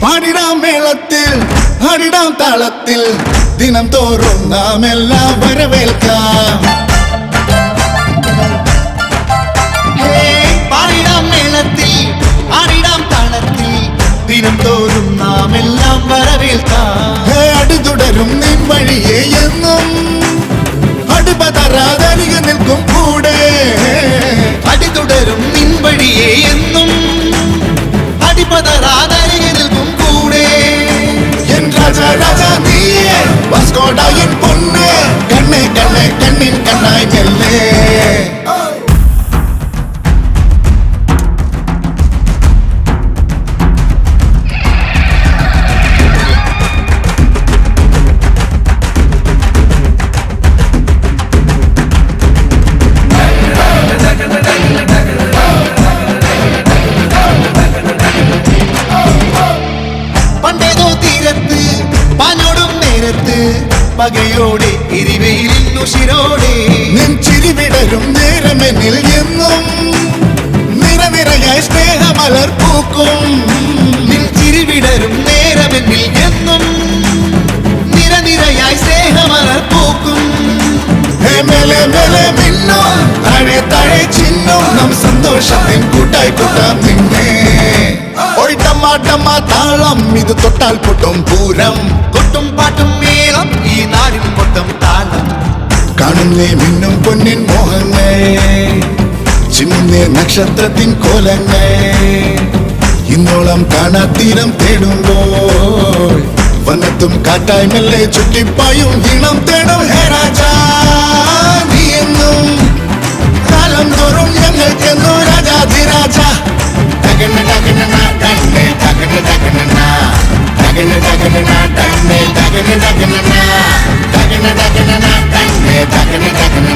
പാടിടാം മേളത്തിൽ ആടിടാം താളത്തിൽ ദിനം തോറും നാം എല്ലാം വരവേൽക്കാം പാടിടാം മേളത്തിൽ ആടിടാം താളത്തിൽ ദിനം തോറും നാം എല്ലാം വരവേൽക്കാം അടിതുടരും നിൻ വഴിയെ എന്നും അടുപതറാതരികെ നിൽക്കും കൂടെ അടിതുടരും നിൻ വഴിയെ എന്നും അടിപതറാതരികെ നിൽക്കും കൂടെ എൻ രാജാ രാജാ നീയേ വാസ്കോഡ എൻ പൊന്ന് കണ്ണേ കണ്ണേ കണ്ണിൻ കണ്ണായി മെല്ലെ പകയോടെ എരിവയിലുശിരോടെ നിൻ ചിരിവിടരും നേരമെന്നിൽ എന്നും നിറനിറയായി സ്നേഹമലർ പൂക്കും നിൻ ചിരിവിടരും നേരമെന്നിൽ എന്നും നിറനിറയായി സ്നേഹമലർ പൂക്കും മേലെ മേലെ മിന്നും താഴെ താഴെ ചിന്നും നാം സന്തോഷത്തിൻ കൂട്ടായി കൂട്ടാം നിന്നെ താളം ഇത് തൊട്ടാൽ പൊട്ടും പൂരം കൊട്ടും പാട്ടും മേളം ഈ നാടിൻ മൊത്തം താളം കാണുന്നേ മിന്നും പൊന്നിൻ മോഹങ്ങൾ ചിന്നുന്നേ നക്ഷത്രത്തിൻ കോലങ്ങൾ ഇന്നോളം കാണാത്തീരം തേടുമ്പോൾ വനത്തും കാറ്റായി മെല്ലെ ചുറ്റിപ്പായും ഈണം തേടും ഹേ രാജാ നീ എന്നും കാലം തോറും ഞങ്ങൾക്കെന്നോ രാജാധിരാജ ഡഗന ഡഗന ഡഗനെ ഡഗന ഡഗന ഡഗന ഡഗന ഡഗനെ ഡഗന ഡഗന ഡഗന ഡഗന ഡഗനെ ഡഗന ഡഗന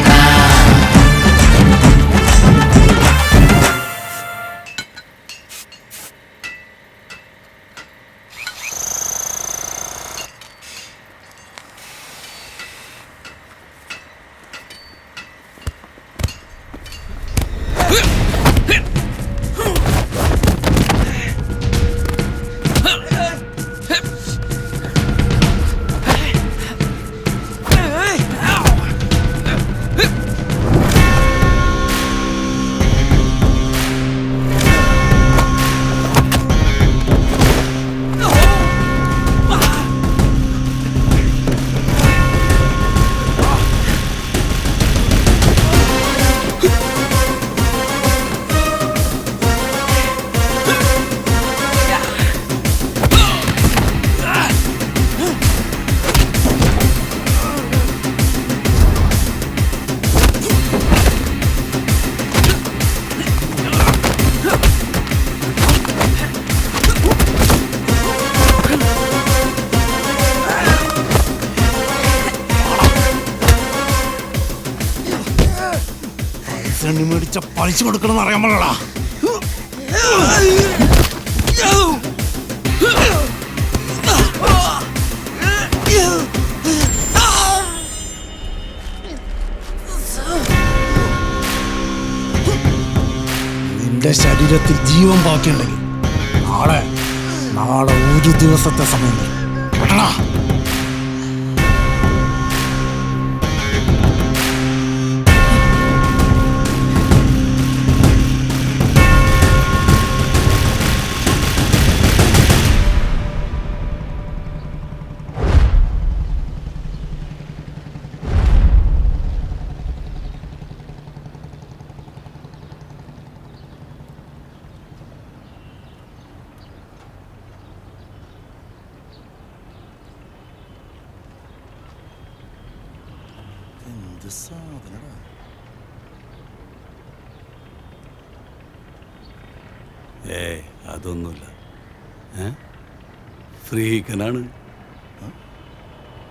മേടിച്ച പലിശ കൊടുക്കണമെന്ന് അറിയാൻ പാടില്ല. നിന്റെ ശരീരത്തിൽ ജീവൻ ബാക്കിയുണ്ടെങ്കിൽ നാളെ ഒരു ദിവസത്തെ സമയം തരും. എന്ത് സാധനടാ. അതൊന്നുമില്ല. ഫ്രീക്കനാണ്.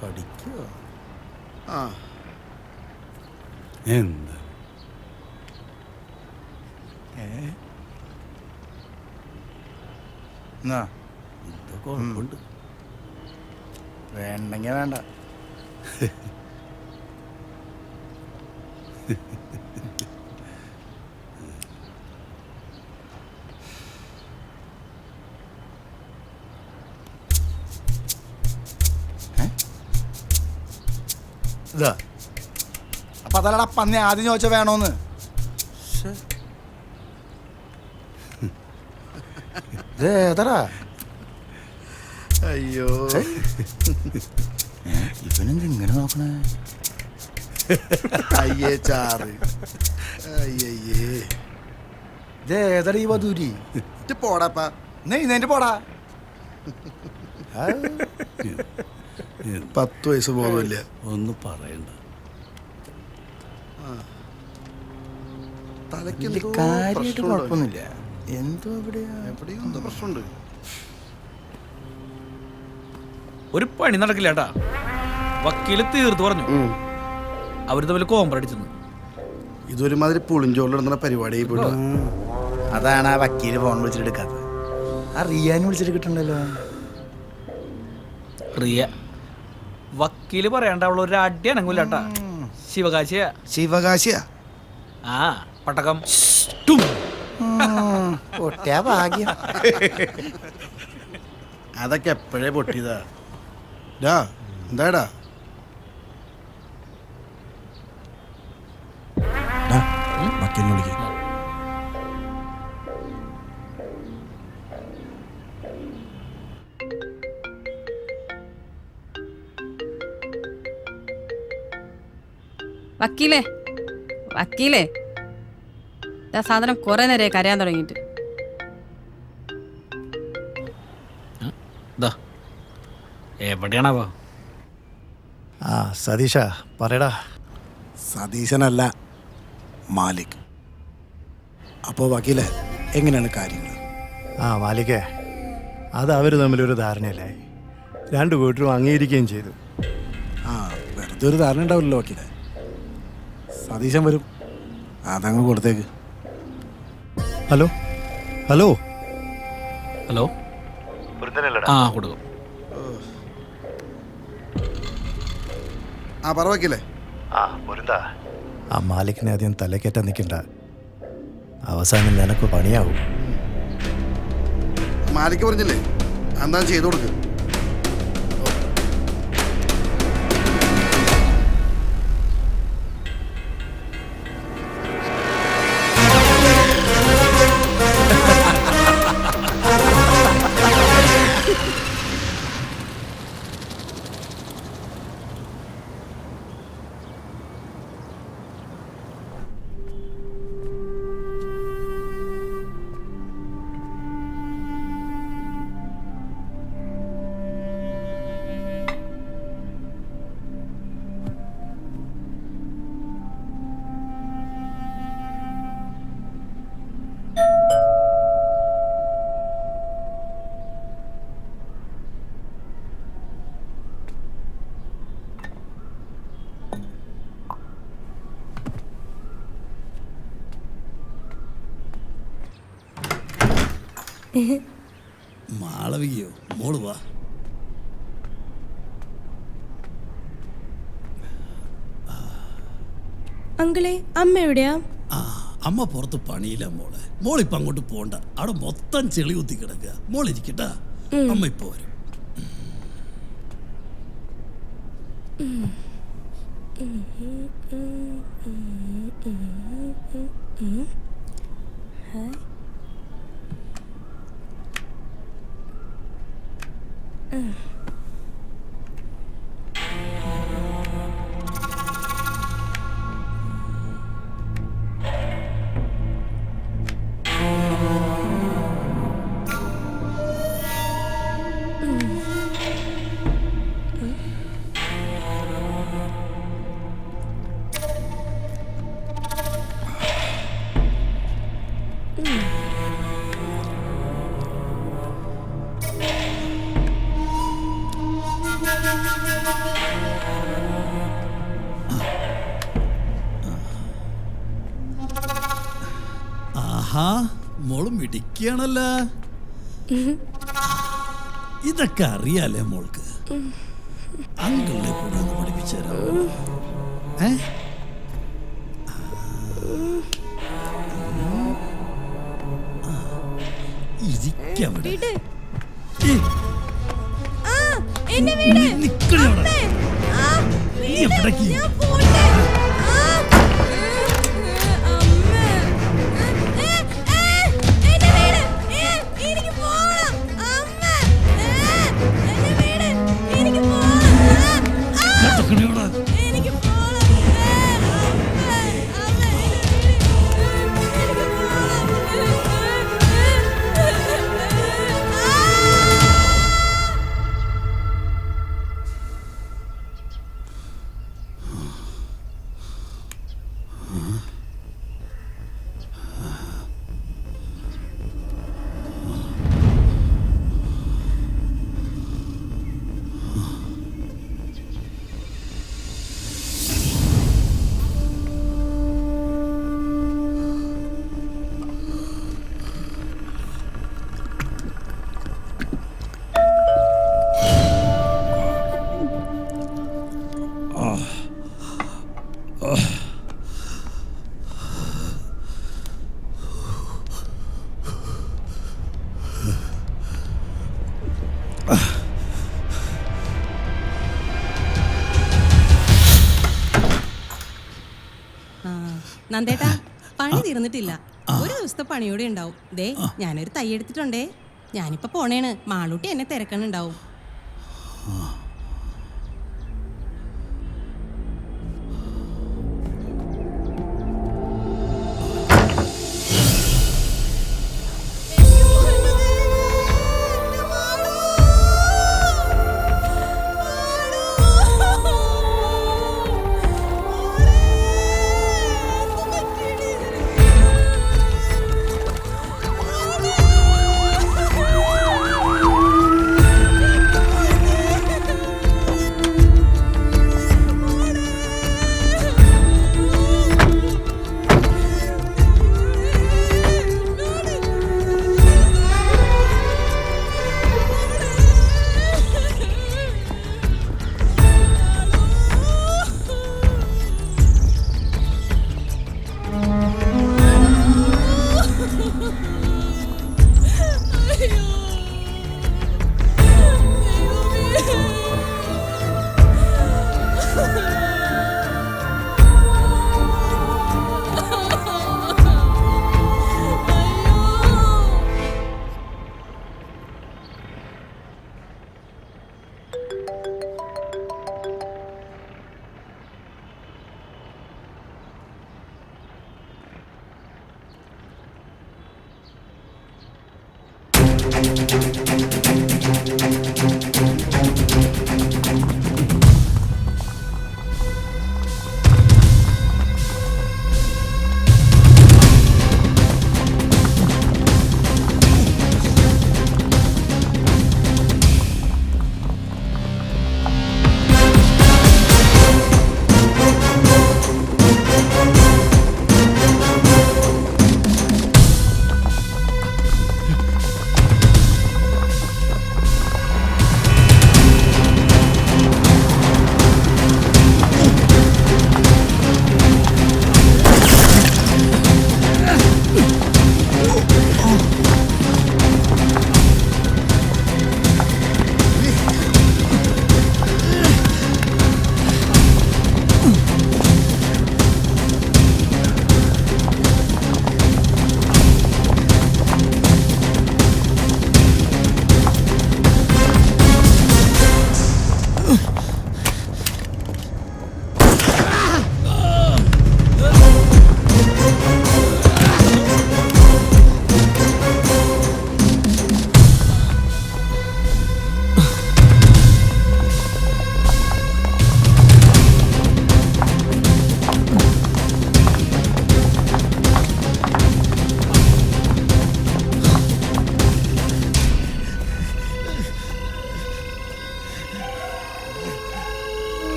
കടിക്കുക. ആ എന്താ എന്തോ കുഴപ്പമുണ്ട്. വേണ്ടെങ്കി വേണ്ട. ഇതാ അപ്പൊ അതല്ലടാ പന്നി ആദ്യം ചോദിച്ച വേണോന്ന്. ഏതടാ? അയ്യോ ഇവനെന്ത് ഇങ്ങനെ നോക്കണേ? അയ്യേ ചാറ്. അയ്യേ ഇതേതടാ ഈ വധൂരി? പോടാപ്പാ. നെയ്തേന്റെ പോടാ. 10 വയസ്സ് ബോധമില്ല. ഒന്നും പറയണ്ട. കാര്യമായിട്ട് കുഴപ്പമൊന്നുമില്ല. എന്തോ എവിടെയോ എന്തോ പ്രശ്നമുണ്ട്. ഒരു പണി നടക്കില്ല ഏട്ടാ. വക്കീല് തീർത്ത് പറഞ്ഞു അവര് തമ്മിൽ കോമ്പറടിച്ചെന്ന്. ഇതൊരുമാതിരി പുളിഞ്ചോളിടുന്ന പരിപാടിയായി പോയി. അതാണ് ആ വക്കീല് ഫോൺ വിളിച്ചിട്ട് എടുക്കാത്തത്. ആ റിയാന് വിളിച്ചിട്ട് കിട്ടണ്ടല്ലോ. റിയ വക്കീല് പറയണ്ട, അവള് ഒരു അടി അനങ്ങൂലട്ടാ. ശിവകാശിയാ. ശിവകാശിയാ? ആ പട്ടകം. പൊട്ടിയ ഭാഗ്യം. അതൊക്കെ എപ്പോഴേ പൊട്ടിയതാ. എന്താടാ വക്കീലിനെ വിളിക്കാം. വക്കീലേ വക്കീലേ, ആ സാധനം കുറെ നേരമായി കരയാൻ തുടങ്ങിയിട്ട്. എവിടെയാണാവോ? ആ സതീഷ പറയടാ. സതീശനല്ല, മാലിക്. അപ്പോൾ വക്കീലെ, എങ്ങനെയാണ് കാര്യങ്ങൾ? ആ മാലിക്കേ, അത് അവർ തമ്മിലൊരു ധാരണയല്ലേ. 2 കൂട്ടരും അംഗീകരിക്കുകയും ചെയ്തു. ആ വെറുതെ ഒരു ധാരണ ഉണ്ടാവില്ലല്ലോ വക്കീലെ. സതീശൻ വരും, അതങ്ങ് കൊടുത്തേക്ക്. Hello hello hello. ആ കൊടുക്കും. ആ പറ വക്കീലേ. ആ മാലിക്കിനെ ആദ്യം തലക്കേറ്റാൻ നിൽക്കണ്ട. അവസാനം നിനക്ക് പണിയാവും. മാലിക്ക് പറഞ്ഞില്ലേ, എന്താ ചെയ്തു കൊടുക്ക്. മാളവികയോ? മോള് വാ. അങ്കിളെ, അമ്മ എവിടെയാ? ആ അമ്മ പുറത്ത് പണിയില്ല മോളെ. മോളിപ്പോ അങ്ങോട്ട് പോണ്ട, അവിടെ മൊത്തം ചെളി കുത്തി കിടക്കുക. മോളിരിക്കട്ടാ, അമ്മ ഇപ്പൊ വരും. ആഹാ മോള് മിടിക്കുകയാണല്ല. ഇതൊക്കെ അറിയാലേ മോൾക്ക്. അങ്കിളിനെ കൂടെ ഒന്ന് പഠിപ്പിച്ചു തരാം. ഇരിക്കവിടെ. എവിടേക്ക്? നന്ദേട്ടാ, പണി തീർന്നിട്ടില്ല. ഒരു ദിവസത്തെ പണിയോടെ ഉണ്ടാവും. ദേ ഞാനൊരു തൈ എടുത്തിട്ടുണ്ടേ. ഞാനിപ്പോ പോണേണ്. മാളൂട്ടി എന്നെ തിരക്കണുണ്ടാവും.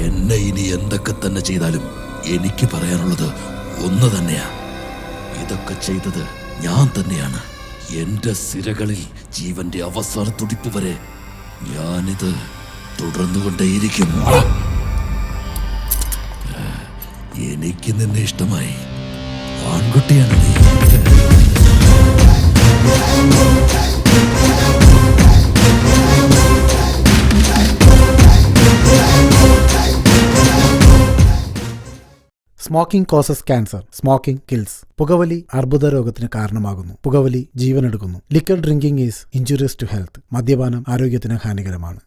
എന്നെ ഇനി എന്തൊക്കെ തന്നെ ചെയ്താലും എനിക്ക് പറയാനുള്ളത് ഒന്ന് തന്നെയാ. ഇതൊക്കെ ചെയ്തത് ഞാൻ തന്നെയാണ്. എന്റെ സിരകളിൽ ജീവന്റെ അവസാന തുടിപ്പ് വരെ ഞാനിത് തുടർന്നുകൊണ്ടേയിരിക്കും. എനിക്ക് നിന്നെ ഇഷ്ടമായി. ആൺകുട്ടിയാണ് നീ. Smoking causes cancer. Smoking kills. പുകവലി അർബുദ രോഗത്തിന് കാരണമാകുന്നു. പുകവലി ജീവനെടുക്കുന്നു. Liquor drinking is injurious to health. മദ്യപാനം ആരോഗ്യത്തിന് ഹാനികരമാണ്.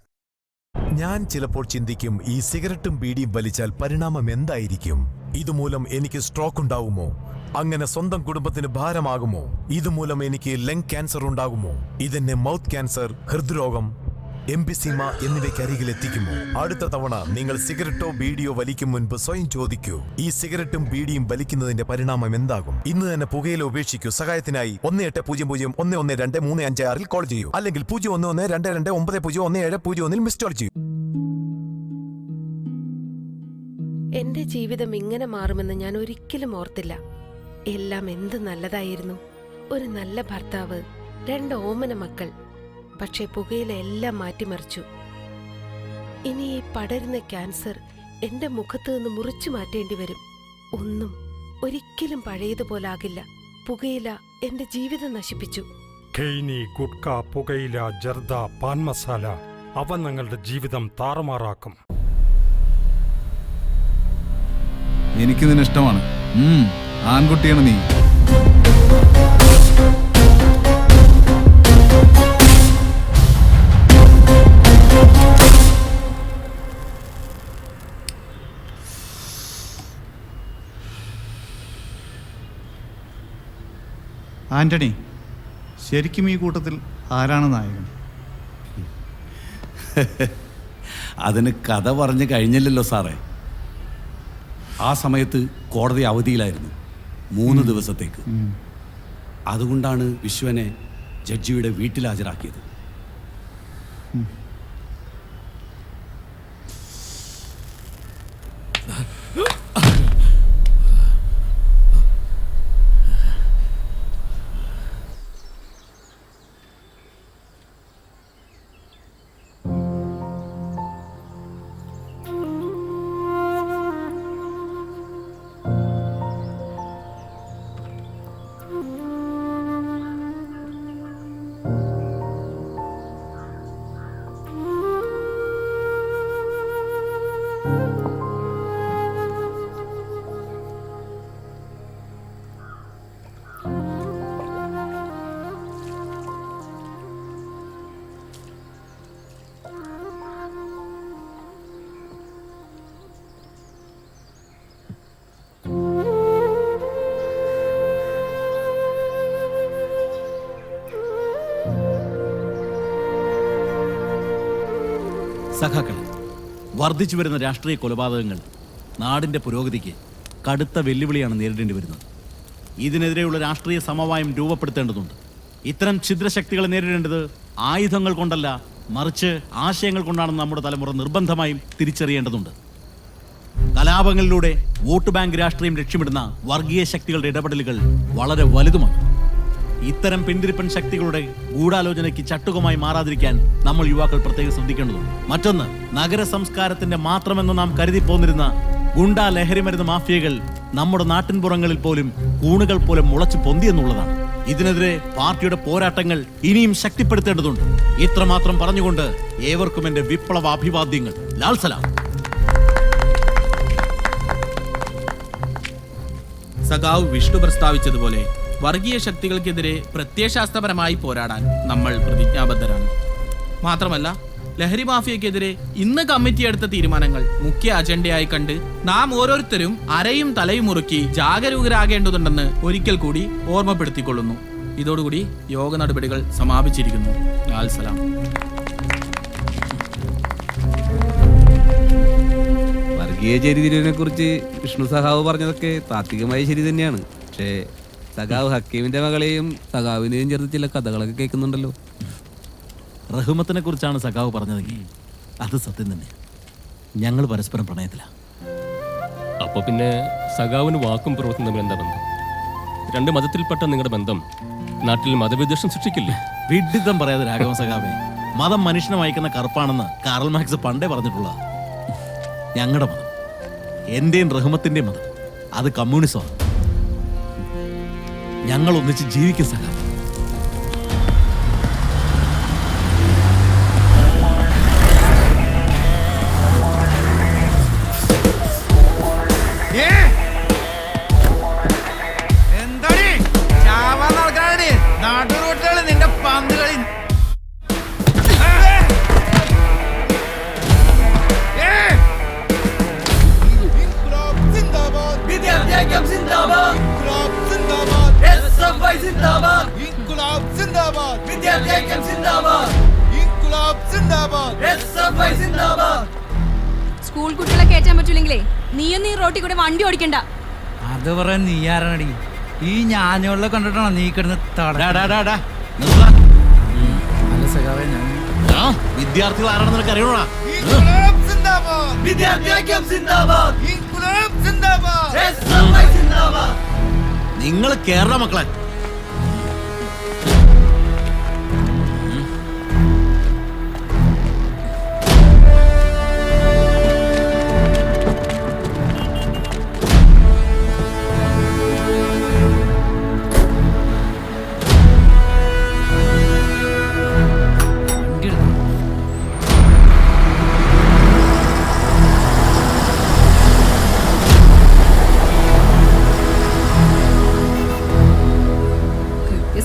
ഞാൻ ചിലപ്പോൾ ചിന്തിക്കും, ഈ സിഗരറ്റും ബീഡിയും വലിച്ചാൽ പരിണാമം എന്തായിരിക്കും? ഇതുമൂലം എനിക്ക് സ്ട്രോക്ക് ഉണ്ടാകുമോ? അങ്ങനെ സ്വന്തം കുടുംബത്തിന് ഭാരമാകുമോ? ഇതുമൂലം എനിക്ക് ലങ് ക്യാൻസർ ഉണ്ടാകുമോ? ഇതെന്നെ മൗത്ത് ക്യാൻസർ, ഹൃദ്രോഗം, എംഫിസീമ എന്നിവയ്ക്കരികിൽ എത്തിക്കുമോ? അടുത്ത തവണ നിങ്ങൾ സിഗരറ്റോ ബീഡിയോ വലിക്കും മുൻപ് സ്വയം ചോദിക്കൂ, ഈ സിഗരറ്റും ബീഡിയും വലിക്കുന്നതിന്റെ പരിണാമം എന്താകും? ഇന്ന് തന്നെ പുകയില ഉപേക്ഷിക്കൂ. സഹായത്തിനായി 1800-112356 കോൾ ചെയ്യൂ, അല്ലെങ്കിൽ 011229011701 മിസ് കോൾ ചെയ്യൂ. എന്റെ ജീവിതം ഇങ്ങനെ മാറുമെന്ന് ഞാൻ ഒരിക്കലും ഓർത്തില്ല. എല്ലാം എന്ത് നല്ലതായിരുന്നു. ഒരു നല്ല ഭർത്താവ്, 2 ഓമന മക്കൾ. പക്ഷെ പുകയില എല്ലാം മാറ്റിമറിച്ചു. ഇനി ഈ പടരുന്ന ക്യാൻസർ എന്റെ മുഖത്ത് നിന്ന് മുറിച്ചു മാറ്റേണ്ടി വരും. ഒന്നും ഒരിക്കലും പഴയതുപോലാകില്ല. പുകയില എന്റെ ജീവിതം നശിപ്പിച്ചു. ഖെയ്നി, ഗുഡ്ക, പുകയില, ജർദ, പാൻ മസാല അവ നിങ്ങളുടെ ജീവിതം താറുമാറാക്കും. എനിക്ക് നിന്നെ ഇഷ്ടമാണ്. ആൺകുട്ടിയാണ് നീ. ആന്റണി, ശരിക്കും ഈ കൂട്ടത്തിൽ ആരാണ് നായകൻ? അതിന് കഥ പറഞ്ഞു കഴിഞ്ഞില്ലല്ലോ സാറേ. ആ സമയത്ത് കോടതി അവധിയിലായിരുന്നു 3 ദിവസത്തേക്ക്. അതുകൊണ്ടാണ് വിശ്വനെ ജഡ്ജിയുടെ വീട്ടിൽ ഹാജരാക്കിയത്. സഖാക്കൾ, വർദ്ധിച്ചു വരുന്ന രാഷ്ട്രീയ കൊലപാതകങ്ങൾ നാടിൻ്റെ പുരോഗതിക്ക് കടുത്ത വെല്ലുവിളിയാണ് നേരിടേണ്ടി വരുന്നത്. ഇതിനെതിരെയുള്ള രാഷ്ട്രീയ സമവായം രൂപപ്പെടുത്തേണ്ടതുണ്ട്. ഇത്തരം ഛിദ്രശക്തികളെ നേരിടേണ്ടത് ആയുധങ്ങൾ കൊണ്ടല്ല, മറിച്ച് ആശയങ്ങൾ കൊണ്ടാണെന്ന് നമ്മുടെ തലമുറ നിർബന്ധമായും തിരിച്ചറിയേണ്ടതുണ്ട്. കലാപങ്ങളിലൂടെ വോട്ട് ബാങ്ക് രാഷ്ട്രീയം ലക്ഷ്യമിടുന്ന വർഗീയ ശക്തികളുടെ ഇടപെടലുകൾ വളരെ വലുതുമാണ്. ഇത്തരം പിന്തിരിപ്പൻ ശക്തികളുടെ ഗൂഢാലോചനയ്ക്ക് ചട്ടുകമായി മാറാതിരിക്കാൻ നമ്മൾ യുവാക്കൾ പ്രത്യേകം ശ്രദ്ധിക്കേണ്ടതുണ്ട്. മറ്റൊന്ന്, നഗര സംസ്കാരത്തിന്റെ മാത്രമെന്ന് നാം കരുതി പോന്നിരുന്ന ഗുണ്ടാ ലഹരിമരുന്ന് മാഫിയകൾ നമ്മുടെ നാട്ടിൻപുറങ്ങളിൽ പോലും കൂണുകൾ പോലെ മുളച്ചു പൊന്തിയെന്നുള്ളതാണ്. ഇതിനെതിരെ പാർട്ടിയുടെ പോരാട്ടങ്ങൾ ഇനിയും ശക്തിപ്പെടുത്തേണ്ടതുണ്ട്. ഇത്രമാത്രം പറഞ്ഞുകൊണ്ട് ഏവർക്കും എന്റെ വിപ്ലവ അഭിവാദ്യങ്ങൾ. ലാൽ സലാം. സഖാവ് വിഷ്ണു പ്രസ്താവിച്ചതുപോലെ വർഗീയ ശക്തികൾക്കെതിരെ പ്രത്യയശാസ്ത്രപരമായി പോരാടാൻ നമ്മൾ പ്രതിജ്ഞാബദ്ധരാണ്. മാത്രമല്ല, ലഹരി മാഫിയക്കെതിരെ ഇന്ന് കമ്മിറ്റി എടുത്ത തീരുമാനങ്ങൾ മുഖ്യ അജണ്ടയായി കണ്ട് നാം ഓരോരുത്തരും അരയും തലയും മുറുക്കി ജാഗരൂകരാകേണ്ടതുണ്ടെന്ന് ഒരിക്കൽ കൂടി ഓർമ്മപ്പെടുത്തിക്കൊള്ളുന്നു. ഇതോടുകൂടി യോഗ നടപടികൾ സമാപിച്ചിരിക്കുന്നു. ലാൽ സലാം. വർഗീയ ചേരിതിരിവിനെ കുറിച്ച് വിഷ്ണു സഖാവ് പറഞ്ഞതൊക്കെ താത്വികമായി ശരി തന്നെയാണ്. പക്ഷേ സഖാവ് ഹക്കീമിന്റെ മകളെയും സഖാവിനെയും ചേർത്ത് ചില കഥകളൊക്കെ കേൾക്കുന്നുണ്ടല്ലോ. റഹ്മത്തിനെ കുറിച്ചാണ് സഖാവ് പറഞ്ഞതെങ്കിൽ അത് സത്യം തന്നെ. ഞങ്ങൾ പരസ്പരം പ്രണയത്തിലാണ്. അപ്പൊ പിന്നെ സഖാവിന് വാക്കും പ്രവൃത്തിയും തമ്മിൽ എന്താ ബന്ധം? രണ്ട് മതത്തിൽപ്പെട്ട നിങ്ങളുടെ ബന്ധം നാട്ടിൽ മതവിദ്വേഷം സൃഷ്ടിക്കില്ലേ? വിഡിത്തം പറയാതെ രാഘവ സഖാവേ, മതം മനുഷ്യനെ വായിക്കുന്ന കറുപ്പാണെന്ന് കാറൽ മാർക്സ് പണ്ടേ പറഞ്ഞിട്ടുള്ള ഞങ്ങളുടെ മതം, എന്റെയും റഹ്മത്തിന്റെയും മതം, അത് കമ്മ്യൂണിസമാണ്. ഞങ്ങൾ ഒന്നിച്ച് ജീവിക്കും സഖാവ്. എന്താടി ചാവാൻ നടക്കാനടി നാട്ടുകൂട്ടുകൾ നിന്റെ പന്തുകളി. വിദ്യാർത്ഥിഐക്യം സിന്ദാബാദ്, SFI സിന്ദാബാദ്, വിദ്യാർത്ഥിഐക്യം സിന്ദാബാദ്, SFI സിന്ദാബാദ്. സ്കൂൾ കുട്ടികളെ കയറ്റാൻ പറ്റൂലെങ്കിലേ നീയൊന്നും ഈ റോട്ടിൽ കൂടെ വണ്ടി ഓടിക്കണ്ട. അത് പറയാൻ നീ ആരാണടി? ഈ ഞാഞ്ഞോളെ കണ്ടിട്ടാണോ നീ കിടന്ന് വിദ്യാർത്ഥികൾ ആരാണെന്ന് നിനക്ക് അറിയണോടാ? വിദ്യാർത്ഥിഐക്യം സിന്ദാബാദ്, SFI സിന്ദാബാദ്. നിങ്ങൾ കേരള മക്കളെ.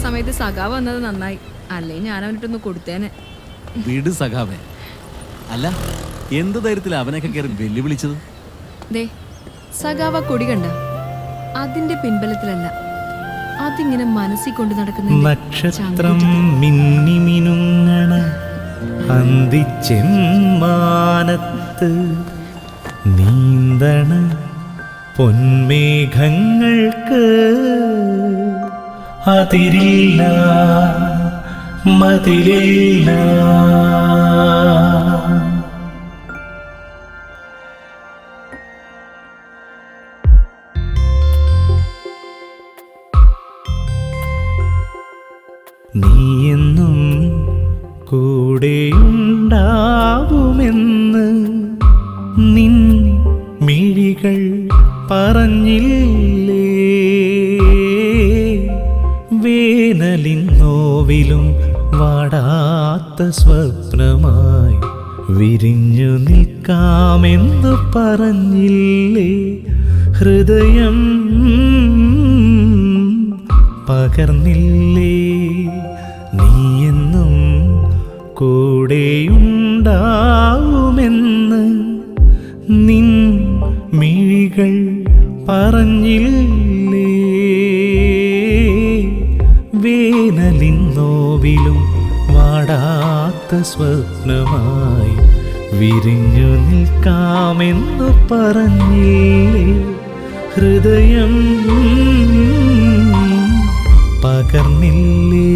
സമയത്ത് സഖാവ് വന്നത് നന്നായി, അല്ലേ ഞാൻ അവനിട്ടൊന്ന് കൊടുത്തേനെ. വീട് സഖാവേ. അല്ല, എന്ത് ധൈര്യത്തിൽ അവനൊക്കെ കയറി വെല്ലുവിളിച്ചത്? ദേ സഖാവ കൊടി കണ്ട, അതിന്റെ പിൻബലത്തിലല്ല, അതിങ്ങനെ മനസ്സിൽ കൊണ്ട് നടക്കുന്ന നക്ഷത്രം മിന്നി മിനുങ്ങണ അന്തിച്ചെമ്മാനത്ത് നീന്തണ പൊന്മേഘങ്ങൾക്ക് അതിരില്ല മതിലില്ല. നീയെന്നും കൂടെയുണ്ടാവുമെന്ന് നിൻ മിഴികൾ പറഞ്ഞില്ലേ? വേനലിൻ നോവിലും വാടാത്ത സ്വപ്നമായി വിരിഞ്ഞു നിൽക്കാമെന്ന് പറഞ്ഞില്ലേ? ഹൃദയം പകർന്നില്ലേ? നീയെന്നും കൂടെയുണ്ടാവുമെന്ന് നിൻ മിഴികൾ പറഞ്ഞില്ലേ? വേനലിൻ നോവിലും വാടാത്ത സ്വപ്നമായി വിരിഞ്ഞു നിൽക്കാമെന്ന് പറഞ്ഞില്ലേ? ഹൃദയം പകർന്നില്ലേ?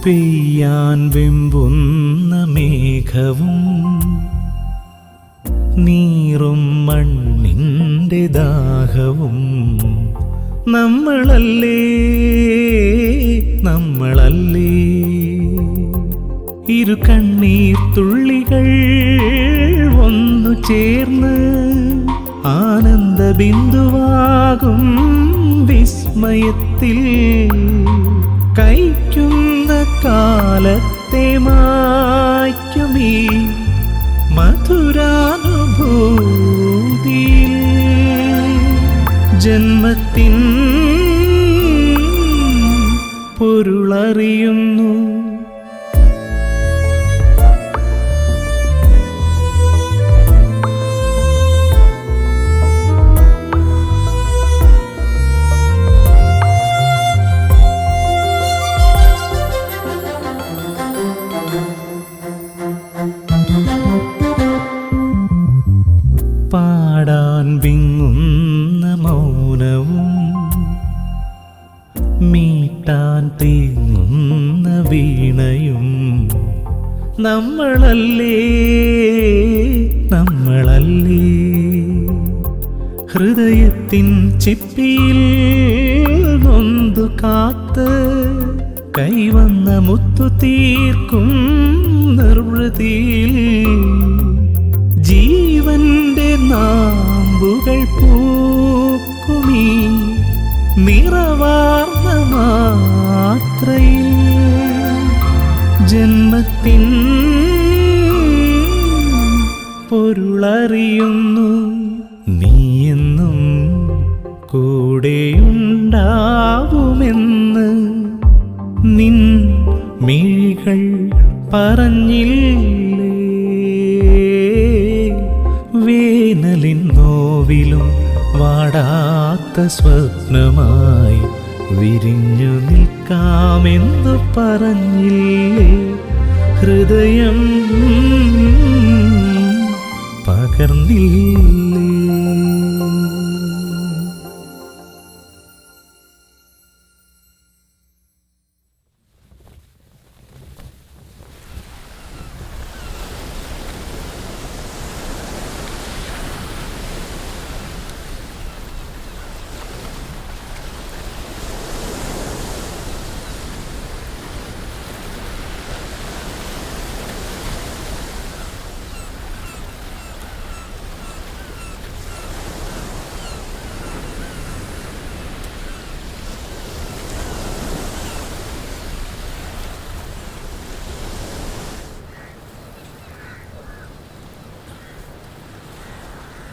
പെയ്യാൻ വെമ്പുന്ന മേഘവും നീറും മണ്ണിൻ്റെ ദാഹവും നമ്മളല്ലേ നമ്മളല്ലേ ഇരു കണ്ണീർ തുള്ളികൾ ഒന്നു ചേർന്ന് ആനന്ദ ബിന്ദുവാകും വിസ്മയത്തിൽ കൈക്കുന്ന കാലത്തെ മായ്ക്കുമീ മധുരാനുഭൂതിയിൽ ജന്മത്തിൻ പൊരുളറിയുന്നു. പാടാൻ വിങ്ങുന്ന മൗനവും മീട്ടാൻ തേങ്ങുന്ന വീണയും നമ്മളല്ലേ നമ്മളല്ലേ ഹൃദയത്തിൻ ചിപ്പിയിൽ നൊന്തു കാത്ത് കൈവന്ന മുത്തു തീർക്കും നിർവൃതിയിൽ ജീവന്റെ നാമ്പുകൾ പൂക്കുമീ നിറവാർന്ന മാത്രയിൽ ജന്മത്തിൻ പൊരുളറിയുന്നു. നീയെന്നും കൂടെയുണ്ടാവുമെന്ന് നിൻ മിഴികൾ പറഞ്ഞില്ലേ. വേനലിൻ നോവിലും വാടാത്ത സ്വപ്നമായി വിരിഞ്ഞു നിൽക്കാമെന്ന് പറഞ്ഞില്ലേ. ഹൃദയം പകർന്നില്ലേ.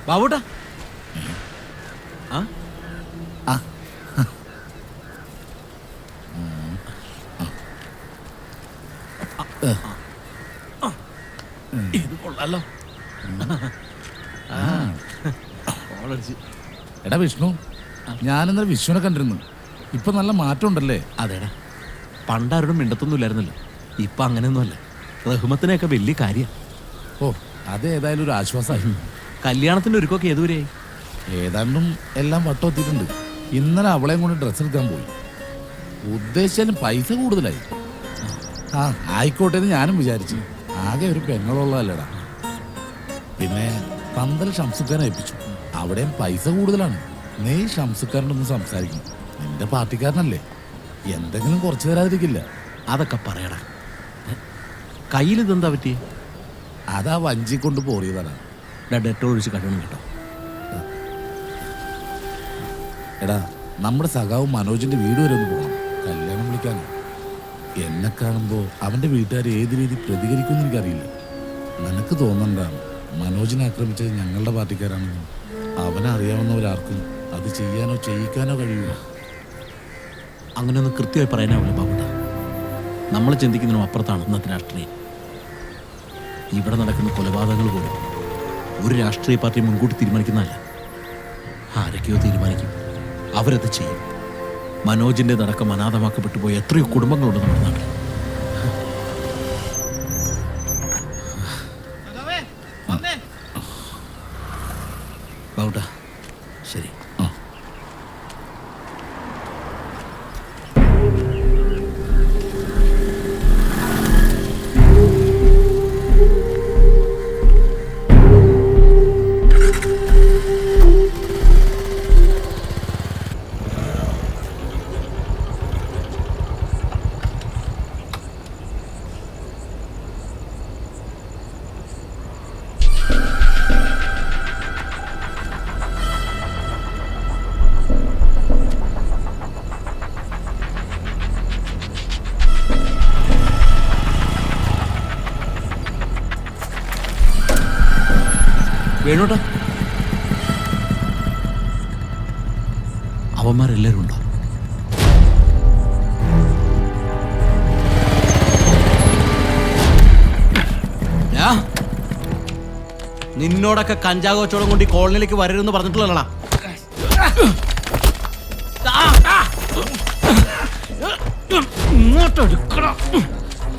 ബാബൂട്ടാ ഇത് കൊള്ളാലോ. എടാ വിഷ്ണു, ഞാനിന്നലെ വിഷ്ണുവിനെ കണ്ടിരുന്നു. ഇപ്പൊ നല്ല മാറ്റം ഉണ്ടല്ലേ? അതേടാ, പണ്ടാരോടും മിണ്ടത്തൊന്നുമില്ലായിരുന്നല്ലോ. ഇപ്പൊ അങ്ങനെയൊന്നുമല്ല. റഹ്മത്തിനെയൊക്കെ വലിയ കാര്യം. ഓ, അത് ഏതായാലും ഒരു ആശ്വാസമായി. കല്യാണത്തിന്റെ ഒരുക്കൊക്കെ ഏതുവരെയായി? ഏതാണ്ടും എല്ലാം വട്ടമെത്തിയിട്ടുണ്ട്. ഇന്നലെ അവളെയും കൊണ്ട് ഡ്രസ്സ് എടുക്കാൻ പോയി. ഉദ്ദേശിച്ചാലും പൈസ കൂടുതലായി. ആ ആയിക്കോട്ടെ എന്ന് ഞാനും വിചാരിച്ചു. ആകെ ഒരു പെങ്ങളുള്ളതല്ലടാ. പിന്നെ പന്തൽ ഷംസുക്കാരനെ ഏൽപ്പിച്ചു. അവിടെയും പൈസ കൂടുതലാണ്. നീ ഷംസുക്കാരനൊന്ന് സംസാരിക്കും. നിന്റെ പാർട്ടിക്കാരനല്ലേ, എന്തെങ്കിലും കുറച്ച് തരാതിരിക്കില്ല. അതൊക്കെ പറയടാ. കയ്യിൽ ഇതെന്താ പറ്റി? അതാ വഞ്ചി കൊണ്ട് പോറിയതാണ്. ഡെറ്റോൾ ഒഴിച്ച് കഴിയണം കേട്ടോ. എടാ, നമ്മുടെ സഖാവ് മനോജിന്റെ വീട് വരെ ഒന്ന് പോകണം, കല്യാണം വിളിക്കാനോ. എന്നെ കാണുമ്പോൾ അവന്റെ വീട്ടുകാർ ഏത് രീതി പ്രതികരിക്കുമെന്ന് എനിക്കറിയില്ല. നിനക്ക് തോന്നണ്ടാണ് മനോജിനെ ആക്രമിച്ചത് ഞങ്ങളുടെ പാർട്ടിക്കാരാണെന്നും അവനെ അറിയാവുന്നവരാർക്കും അത് ചെയ്യാനോ ചെയ്യിക്കാനോ കഴിയില്ല. അങ്ങനെയൊന്നും കൃത്യമായി പറയാനാവില്ല ബാബുട്ട. നമ്മൾ ചിന്തിക്കുന്നതിനും അപ്പുറത്താണ് ഇന്നത്തെ രാഷ്ട്രീയം. ഇവിടെ നടക്കുന്ന കൊലപാതകങ്ങൾ പോലും ഒരു രാഷ്ട്രീയ പാർട്ടി മുൻകൂട്ടി തീരുമാനിക്കുന്നതല്ല. ആരൊക്കെയോ തീരുമാനിക്കും, അവരത് ചെയ്യും. മനോജിന്റെ നടക്കം അനാഥമാക്കപ്പെട്ടു പോയ എത്രയോ കുടുംബങ്ങളുണ്ട് നമ്മുടെ നാട്ടിൽ. ബാബുട്ട, ശരി. വേണോട്ടാ, അവന്മാരെല്ലാരും ഉണ്ടോ? നിന്നോടൊക്കെ കഞ്ചാവ് കച്ചവടം കൊണ്ട് ഈ കോളനിയിലേക്ക് വരരുതെന്ന് പറഞ്ഞിട്ടുള്ളതാ.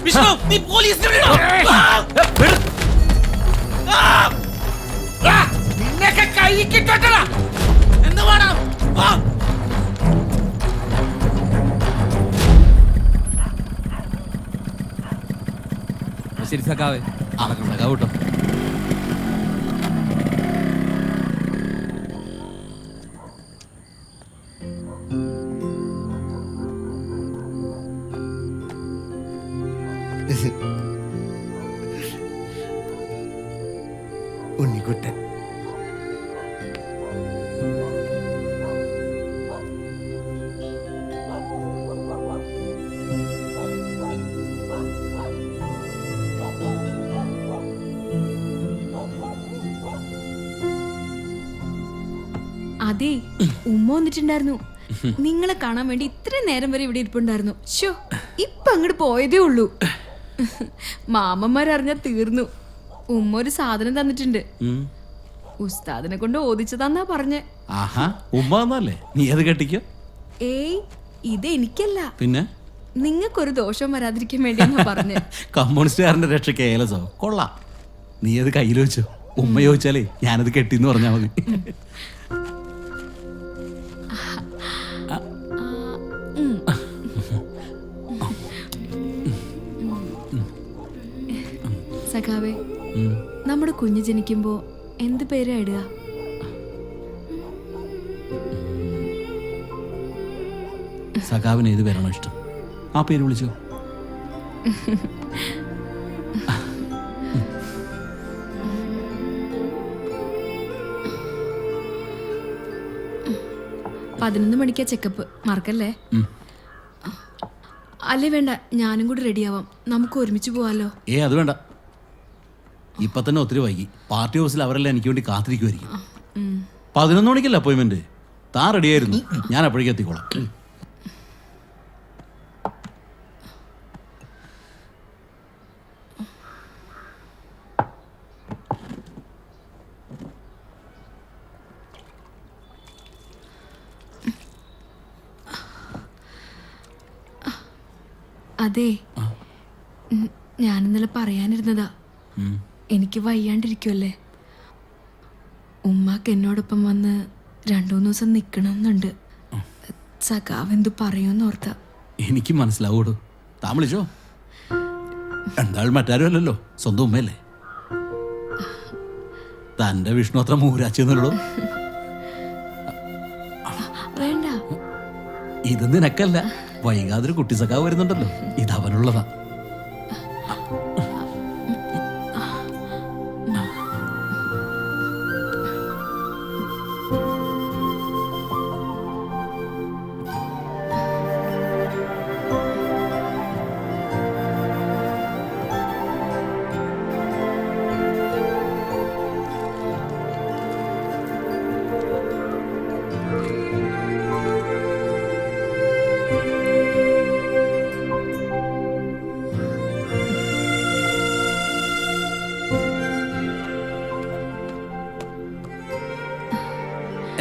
വിഷ്ണു, നീ പോലീസിനെ നിന്നൊക്കെ കൈ കിട്ടട്ടടാ. എന്ത് വേണം? ശരി സഖാവേ, സഖാവ് കേട്ടോ. ഉണ്ണിക്കുട്ടൻ അതെ, ഉമ്മ വന്നിട്ടുണ്ടായിരുന്നു. നിങ്ങളെ കാണാൻ വേണ്ടി ഇത്രയും നേരം വരെ ഇവിടെ ഇരിപ്പുണ്ടായിരുന്നു. ഷോ, ഇപ്പൊ അങ്ങോട്ട് പോയതേ ഉള്ളൂ. മാമന്മാരറിഞ്ഞാ തീർന്നു. ഉമ്മ ഒരു സാധനം തന്നിട്ടുണ്ട്. ഉസ്താദിനെ കൊണ്ട് ഓദിച്ചതാന്നാ പറഞ്ഞേ. ആഹാ, ഉമ്മ വന്നല്ലേ, നീ അത് കെട്ടിക്കോ. ഏയ്, ഇത് എനിക്കല്ല, പിന്നെ നിങ്ങൾക്കൊരു ദോഷം വരാതിരിക്കാൻ വേണ്ടിയാ പറഞ്ഞേ. കമ്മ്യൂണിസ്റ്റുകാരന്റെ രക്ഷയ്ക്ക് ഏലസോ കൊള്ളാം. നീ അത് കയ്യിൽ വെച്ചോ. ഉമ്മ ചോദിച്ചാലേ ഞാനത് കെട്ടിന്ന് പറഞ്ഞാ മതി. സഖാവേ, നമ്മുടെ കുഞ്ഞ് ജനിക്കുമ്പോ എന്ത് പേരാ ഇടുക? സഖാവിന് ഏത് പേരാണോ ഇഷ്ടം ആ പേര് വിളിച്ചോ. പതിനൊന്ന് മണിക്കാ ചെക്കപ്പ്, മറക്കല്ലേ. അല്ലേ വേണ്ട, ഞാനും കൂടി റെഡിയാവാം, നമുക്ക് ഒരുമിച്ച് പോവാലോ. അത് വേണ്ട, ഇപ്പൊ തന്നെ ഒത്തിരി വൈകി. പാർട്ടി ഹൗസിൽ അവരെല്ലാം എനിക്ക് വേണ്ടി കാത്തിരിക്കുമായിരിക്കും. 11 മണിക്കല്ല അപ്പോയിന്റ്മെന്റ്. താൻ റെഡിയായിരുന്നു, ഞാൻ അപ്പോഴേക്കും എത്തിക്കോളാം. അതെ, ഞാനിന്നലെ പറയാനിരുന്നതാ, എനിക്ക് വയ്യാണ്ടിരിക്കുമല്ലേ. ഉമ്മാക്ക് എന്നോടൊപ്പം വന്ന് 2-3 ദിവസം നിൽക്കണമെന്നുണ്ട്. സഖാവ് എന്തു പറയുമെന്ന് ഓർത്താ. എനിക്ക് മനസ്സിലാവൂടോ, താൻ വിളിച്ചോ. എന്തായാലും മറ്റാരും അല്ലല്ലോ, സ്വന്തം ഉമ്മയല്ലേ. തന്റെ വിഷ്ണു അത്ര മൂരാച്ചെന്നുള്ളൂ. വേണ്ട, ഇത് നിനക്കല്ല, വൈകാതൊരു കുട്ടി സഖാവ് വരുന്നുണ്ടല്ലോ, ഇത് അവനുള്ളതാ.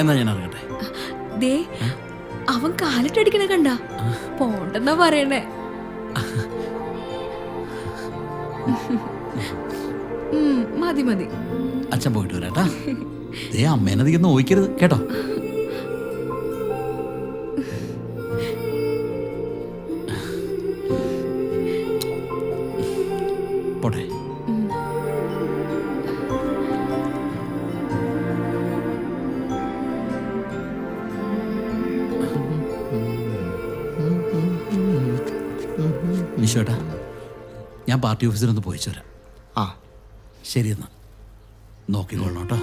എന്നാ ഞാൻ അറിയട്ടെ. ദേ, അവൻ കാലിട്ടടിക്കണ കണ്ട, പോണ്ടെന്നാ പറയണേ. മതി മതി, അച്ഛൻ പോയിട്ട് വരാട്ടാ. ദേ, അമ്മേനധികം നോയിക്കരുത് കേട്ടോ. പോട്ടെ. വിശ്വേട്ടാ, ഞാൻ പാർട്ടി ഓഫീസിലൊന്ന് പോയിച്ചു വരാം. ആ ശരി, എന്നാ നോക്കിക്കൊള്ളണം കേട്ടോ.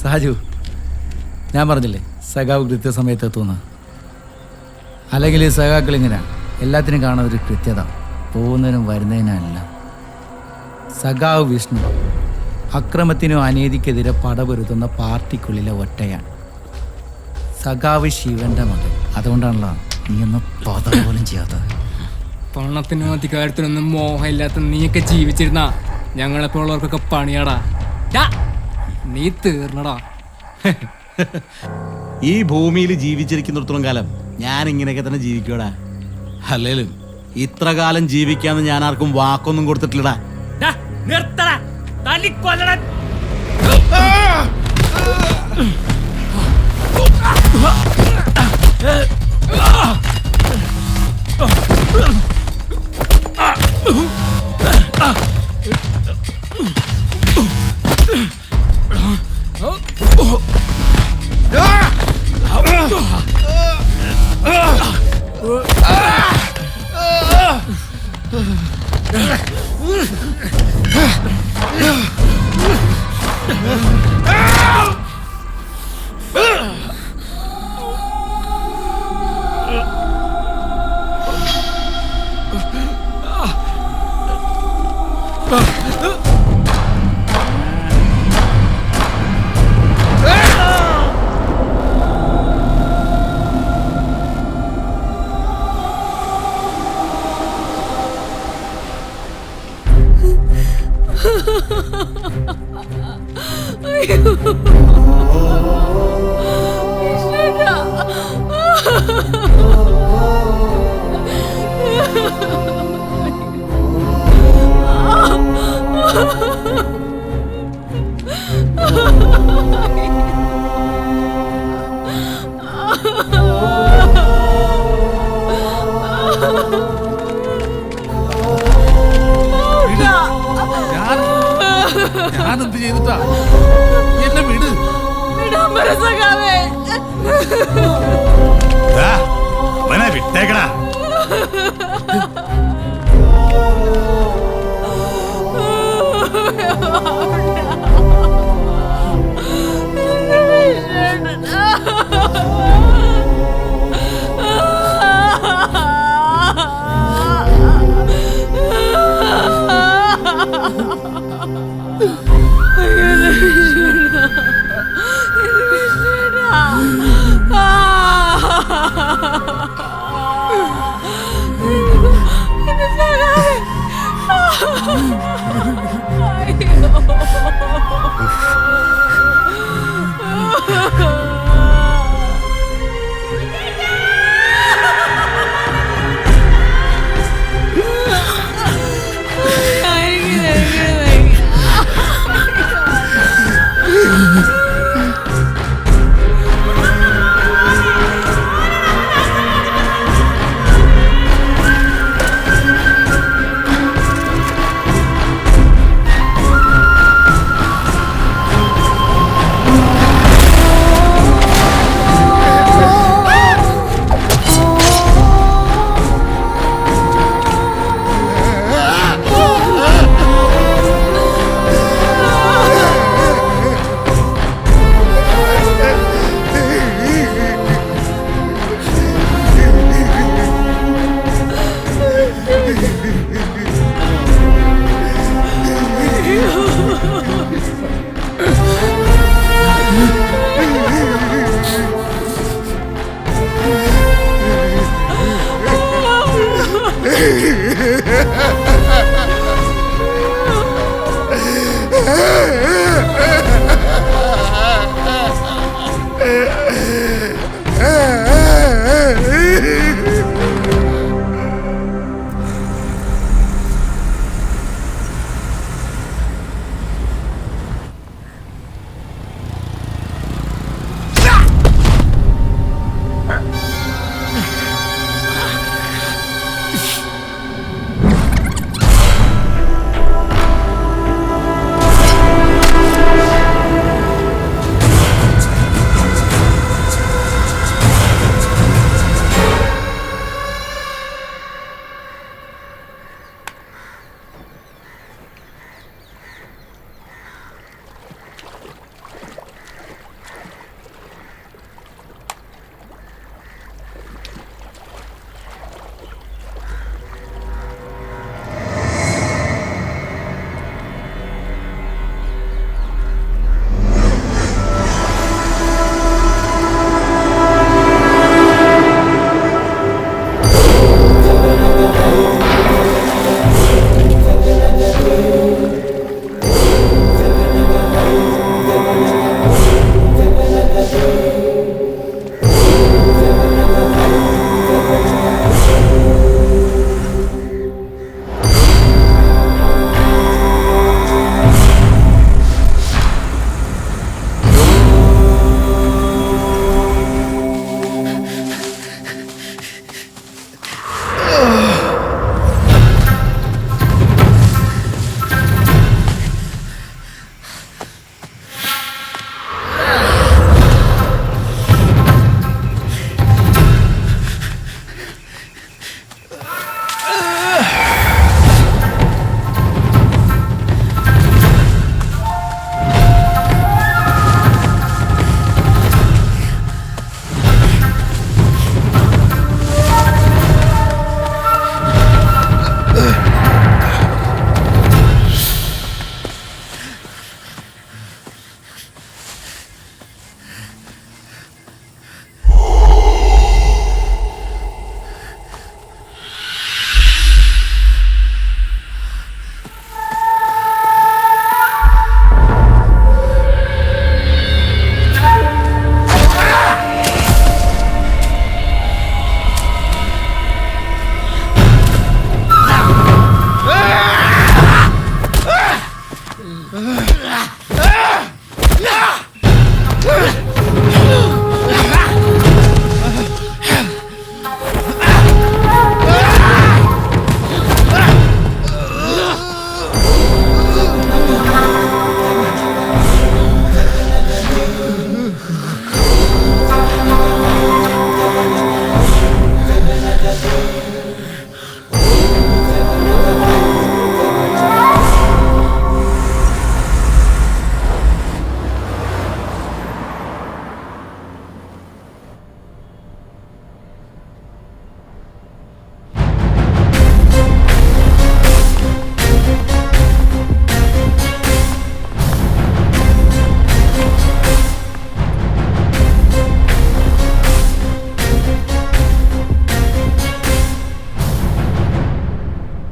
സാജു, ഞാൻ പറഞ്ഞില്ലേ സഖാവ് കൃത്യസമയത്ത് എത്തുന്ന. അല്ലെങ്കിൽ ഈ സഖാക്കൾ ഇങ്ങനെ എല്ലാത്തിനും കാണാൻ ഒരു കൃത്യത, പോകുന്നതിനും വരുന്നതിനല്ല. സഖാവ് വിഷ്ണു അക്രമത്തിനോ അനീതിക്കെതിരെ പടപൊരുത്തുന്ന പാർട്ടിക്കുള്ളിലെ ഒറ്റയാണ്. സഖാവ് ശിവന്റെ മകൻ. അതുകൊണ്ടാണല്ലോ നീ ഒന്ന് പത പോലും ചെയ്യാത്തത്. പണത്തിനും അധികാരത്തിനൊന്നും മോഹമില്ലാത്ത നീയൊക്കെ ജീവിച്ചിരുന്ന ഞങ്ങളെപ്പോലുള്ളവർക്കൊക്കെ പണിയാടാ. നീ തീർന്നടാ. ഈ ഭൂമിയിൽ ജീവിച്ചിരിക്കുന്നിടത്തോളം കാലം ഞാൻ ഇങ്ങനെയൊക്കെ തന്നെ ജീവിക്കൂടാ. അല്ലേലും ഇത്ര കാലം ജീവിക്കാന്ന് ഞാൻ ആർക്കും വാക്കൊന്നും കൊടുത്തിട്ടില്ലടാ. നിർത്തടാ, തല്ലിക്കൊല്ലടാ. ഞാനെന്ത് ചെയ്തിട്ടാ? എന്നെ വിട്. വിട്ടേക്കടാ.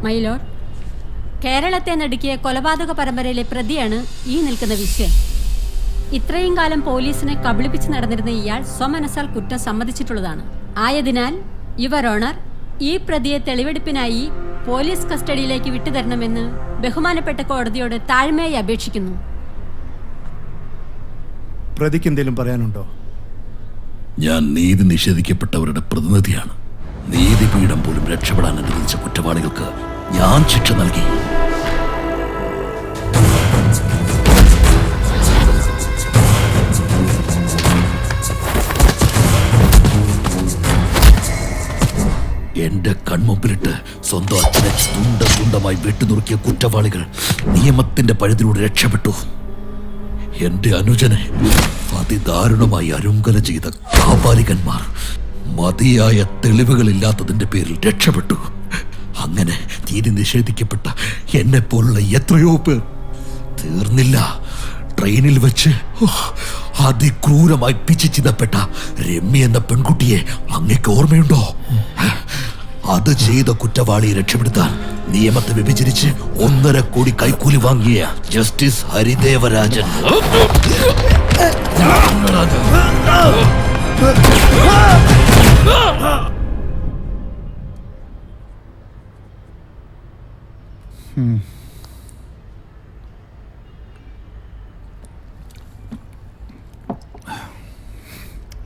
മൈലോഡ്, കേരളത്തെ നടുക്കിയ കൊലപാതക പരമ്പരയിലെ പ്രതിയാണ് ഈ നിൽക്കുന്ന വിശ്വൻ. ഇത്രയും കാലം പോലീസിനെ കബളിപ്പിച്ച് നടന്നിരുന്ന ഇയാൾ സ്വമനസാൽ കുറ്റം സമ്മതിച്ചിട്ടുള്ളതാണ്. ആയതിനാൽ യുവർ ഓണർ, ഈ പ്രതിയെ തെളിവെടുപ്പിനായി പോലീസ് കസ്റ്റഡിയിലേക്ക് വിട്ടുതരണമെന്ന് ബഹുമാനപ്പെട്ട കോടതിയോട് താഴ്മയായി അപേക്ഷിക്കുന്നു. പ്രതിക്ക് എന്തെങ്കിലും പറയാനുണ്ടോ? ഞാൻ നീതി നിഷേധിക്കപ്പെട്ടവരുടെ പ്രതിനിധിയാണ്. നീതിപീഠം പോലും രക്ഷപ്പെടാൻ അനുവദിച്ച കുറ്റവാളികൾക്ക് ഞാൻ ശിക്ഷ നൽകി. എന്റെ കൺമുമ്പിലിട്ട് സ്വന്തം അച്ഛനെ തുണ്ടമായി വെട്ടിനുറുക്കിയ കുറ്റവാളികൾ നിയമത്തിന്റെ പഴുതിലൂടെ രക്ഷപ്പെട്ടു. എന്റെ അനുജനെ അതിദാരുണമായി അരുങ്കല ചെയ്ത കാപാലികന്മാർ മതിയായ തെളിവുകളില്ലാത്തതിന്റെ പേരിൽ രക്ഷപ്പെട്ടു. അങ്ങനെ നീതി നിഷേധിക്കപ്പെട്ട എന്നെ പോലുള്ള എത്രയോ പേർ തീർന്നില്ല. ട്രെയിനിൽ വെച്ച് അതിക്രൂരമായി പിച്ചിച്ചിതപ്പെട്ട രമ്യ എന്ന പെൺകുട്ടിയെ അങ്ങേക്ക് ഓർമ്മയുണ്ടോ? അത് ചെയ്ത കുറ്റവാളിയെ രക്ഷപ്പെടുത്താൻ നിയമത്തെ വിഭജിച്ച് 1.5 കോടി കൈക്കൂലി വാങ്ങിയ ജസ്റ്റിസ് ഹരിദേവരാജൻ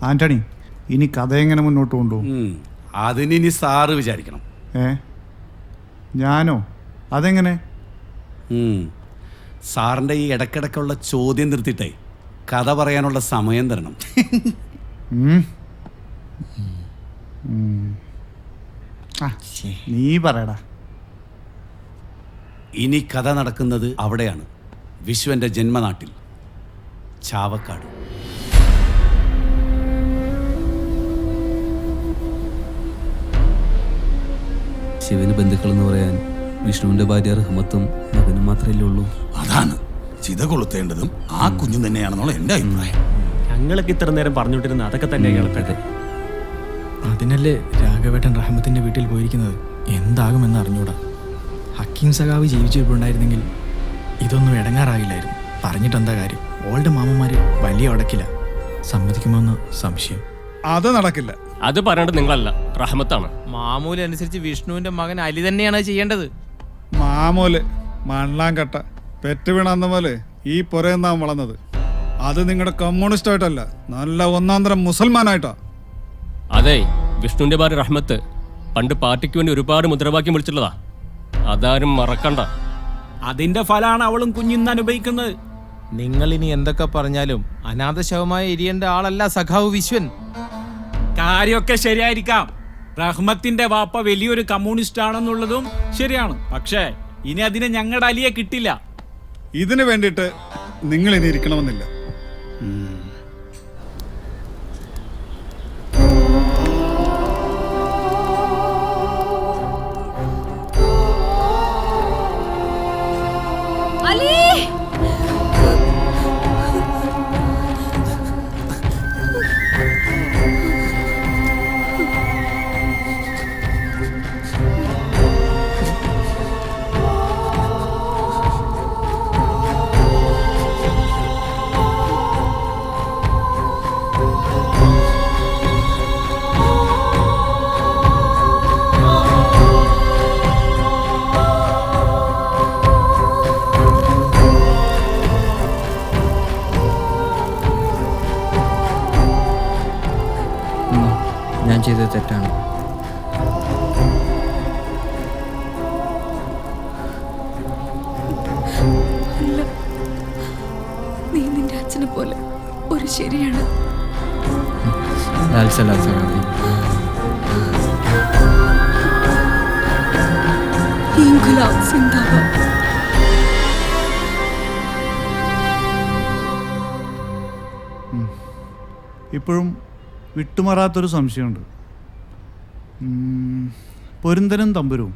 ആന്റണി, ഇനി കഥ എങ്ങനെ മുന്നോട്ട് കൊണ്ടുപോകും? അതിനി സാറ് വിചാരിക്കണം. ഞാനോ? അതെങ്ങനെ? സാറിൻ്റെ ഈ ഇടയ്ക്കിടയ്ക്കുള്ള ചോദ്യം നിർത്തിയിട്ടേ കഥ പറയാനുള്ള സമയം തരണം. നീ പറയടാ. ഇനി കഥ നടക്കുന്നത് അവിടെയാണ്, വിശ്വന്റെ ജന്മനാട്ടിൽ ചാവക്കാട്. ശിവന് ബന്ധുക്കൾ എന്ന് പറയാൻ വിഷ്ണുവിന്റെ ഭാര്യ റഹ്മത്തും മകനും മാത്രമല്ലേ ഉള്ളൂ. അതാണ് ചിത കൊളുത്തേണ്ടതും ആ കുഞ്ഞു തന്നെയാണെന്നുള്ള എൻ്റെ അഭിപ്രായം. ഞങ്ങളൊക്കെ ഇത്ര നേരം പറഞ്ഞുകൊണ്ടിരുന്ന അതൊക്കെ തന്നെ കേൾപ്പട്ടെ. അതിനല്ലേ രാഘവേട്ടൻ റഹ്മത്തിന്റെ വീട്ടിൽ പോയിരിക്കുന്നത്. എന്താകുമെന്ന് അറിഞ്ഞൂടാ. ഹക്കീം സഖാവ് ജീവിച്ചിരിപ്പുണ്ടായിരുന്നെങ്കിൽ ഇതൊന്നും ഇടങ്ങാറാകില്ലായിരുന്നു. പറഞ്ഞിട്ടെന്താ കാര്യം? ഓളുടെ മാമന്മാര് വലിയ ഉടക്കില്ല. സമ്മതിക്കുമോന്ന് സംശയം. അത് നടക്കില്ല. അത് പറയേണ്ടത് നിങ്ങളല്ല, റഹ്മത്താണ്. മാമൂല് അനുസരിച്ച് വിഷ്ണുവിന്റെ മകൻ അലി തന്നെയാണ് ചെയ്യേണ്ടത്. മാമൂല് മണ്ണാങ്കട്ട പെറ്റ് വീണന്ന പോലെ ഈ പുരയെന്നാൻ വളർന്നത്. അത് നിങ്ങളുടെ കമ്മ്യൂണിസ്റ്റ് ആയിട്ടല്ല, നല്ല ഒന്നാന്തരം മുസൽമാനായിട്ടാ. അതെ, വിഷ്ണുവിന്റെ ഭാര്യ റഹ്മത്ത് പണ്ട് പാർട്ടിക്ക് വേണ്ടി ഒരുപാട് മുദ്രാവാക്യം വിളിച്ചിട്ടുള്ളതാ. അതാരും മറക്കണ്ട. അതിന്റെ ഫലമാണ് അവളും കുഞ്ഞിന്ന് അനുഭവിക്കുന്നത്. നിങ്ങൾ ഇനി എന്തൊക്കെ പറഞ്ഞാലും അനാഥശവമായി എരിയേണ്ട ആളല്ല സഖാവ് വിശ്വൻ. കാര്യമൊക്കെ ശരിയായിരിക്കാം. റഹ്മത്തിന്റെ വാപ്പ വലിയൊരു കമ്മ്യൂണിസ്റ്റ് ആണെന്നുള്ളതും ശരിയാണ്. പക്ഷേ ഇനി അതിന് ഞങ്ങളുടെ അലിയെ കിട്ടില്ല. ഇതിനു വേണ്ടിയിട്ട് നിങ്ങൾ ഇനി ഇരിക്കണമെന്നില്ല. ഞാൻ ചെയ്തത് തെറ്റാണ്. നീ നിന്റെ അച്ഛനെ പോലെ ഒരു ശരിയാണ്. ഇപ്പോഴും വിട്ടുമാറാത്തൊരു സംശയമുണ്ട്. പൊരുന്തനും തമ്പുരും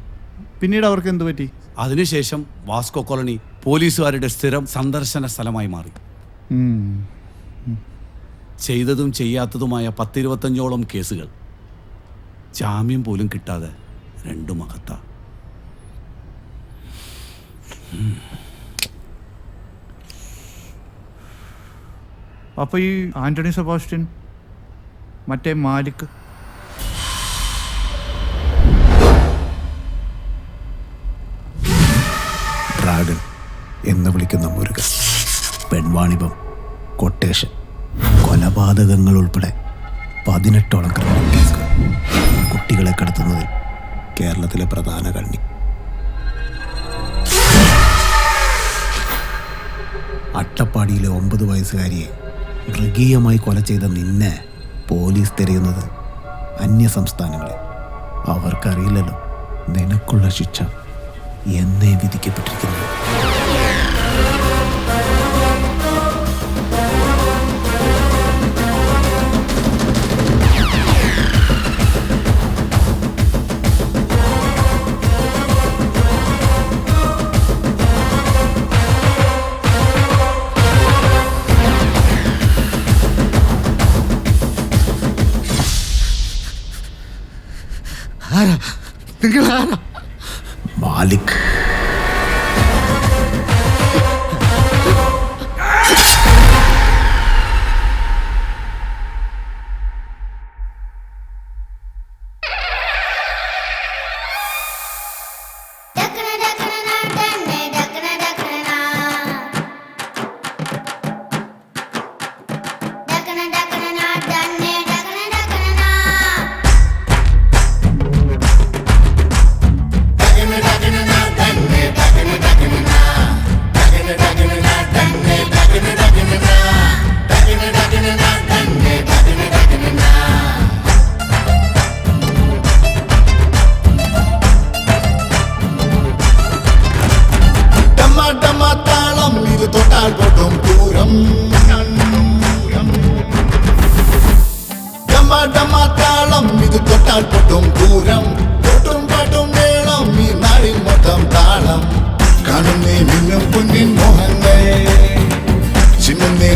പിന്നീട് അവർക്ക് എന്തു പറ്റി? അതിനുശേഷം വാസ്കോ കോളനി പോലീസുകാരുടെ സ്ഥിരം സന്ദർശന സ്ഥലമായി മാറി. ചെയ്തതും ചെയ്യാത്തതുമായ 10-25ഓളം കേസുകൾ, ജാമ്യം പോലും കിട്ടാതെ 2 മഹത്ത. അപ്പോൾ ഈ ആന്റണി സെബാസ്റ്റ്യൻ, മറ്റേ മാലിക്, ഡ്രാഗൺ എന്ന് വിളിക്കുന്ന മുരുകൻ, പെൺവാണിഭം, കൊട്ടേഷൻ, കൊലപാതകങ്ങൾ ഉൾപ്പെടെ 18ഓളം ക്രിമിനൽ കേസുകൾ. കുട്ടികളെ കടത്തുന്നതിൽ കേരളത്തിലെ പ്രധാന കണ്ണി. അട്ടപ്പാടിയിലെ 9 വയസ്സുകാരിയെ മൃഗീയമായി കൊല ചെയ്ത നിന്നെ പോലീസ് തിരയുന്നത് അന്യ സംസ്ഥാനങ്ങളിൽ. അവർക്കറിയില്ലല്ലോ നിനക്കുള്ള ശിക്ഷ എന്നേ വിധിക്കപ്പെട്ടിരിക്കുന്നു. മാലിക്.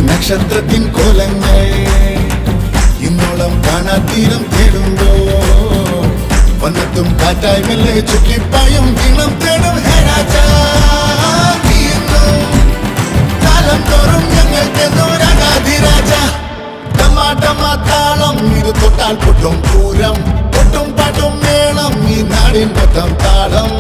നക്ഷത്രത്തിൻ കോലങ്ങൾ ഇന്നോളം കാണാത്തീരം തേടുമ്പോ വന്നത്തും കാറ്റായി മെല്ലെ ചുറ്റിപ്പായും ഈണം തേടും കാലം തോറും ഞങ്ങൾക്ക് രാജാധിരാജ. ടമാട്ടമാത്താളം ഇത് തൊട്ടാൽ പൊട്ടും പൂരം, പൊട്ടും പാട്ടും മേളം ഈ നാടിൻ മൊത്തം താളം.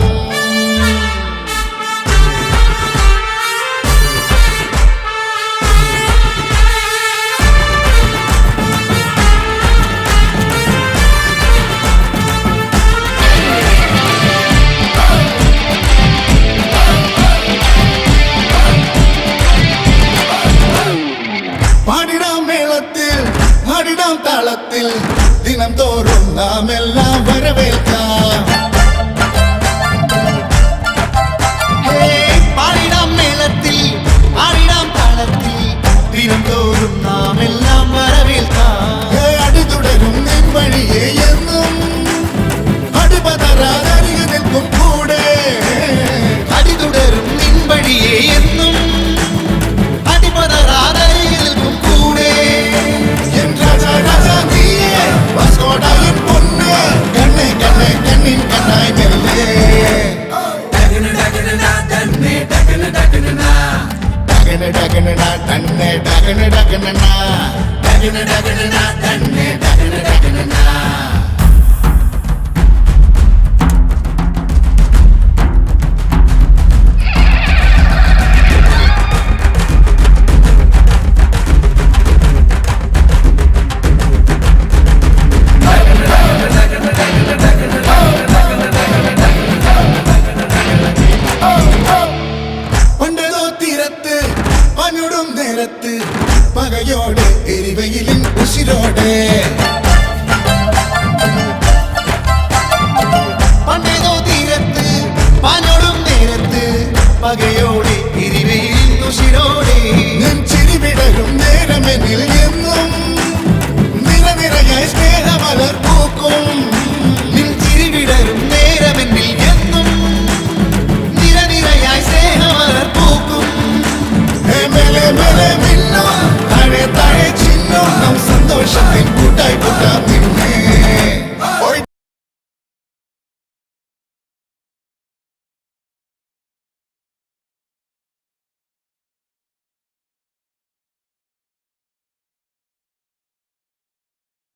താളത്തിൽ ദിനം തോറും നാം എല്ലാം വരവേൽക്കാം. പാടിടാം മേളത്തിൽ ആടിടാം താളത്തിൽ ദിനം തോറും നാം എല്ലാം വരവേൽക്കാം. അടി തുടരും നിൻ വഴിയെ എന്നും അടിപതരാതരികെ നിൽക്കും കൂടെ. അടി തുടരും നിൻ വഴിയെ എന്നും അടിപതരാതരികെ നിൽക്കും കൂടെ. പകയോടെ എരിവയിലിൻ ഉശിരോടെ പണ്ടേതോ തീരത്ത് പാഞ്ഞോടും നേരത്ത് പകയോടെ എരിവയിലിൻ ഉശിരോടെ നെഞ്ചിരി വിടരും നേരമെന്നിൽ എന്നും നിറനിറയായി സ്നേഹമലർ പൂക്കും. നെഞ്ചിരി വിടരും നേരമെന്നിൽ എന്നും നിറനിറയായി സ്നേഹമലർ പൂക്കും. മേലെ മേലെ മിന്നോ താഴെ താഴെ ചിന്നോ നാം സന്തോഷത്തിൻ കൂട്ടായി കൂട്ടാം.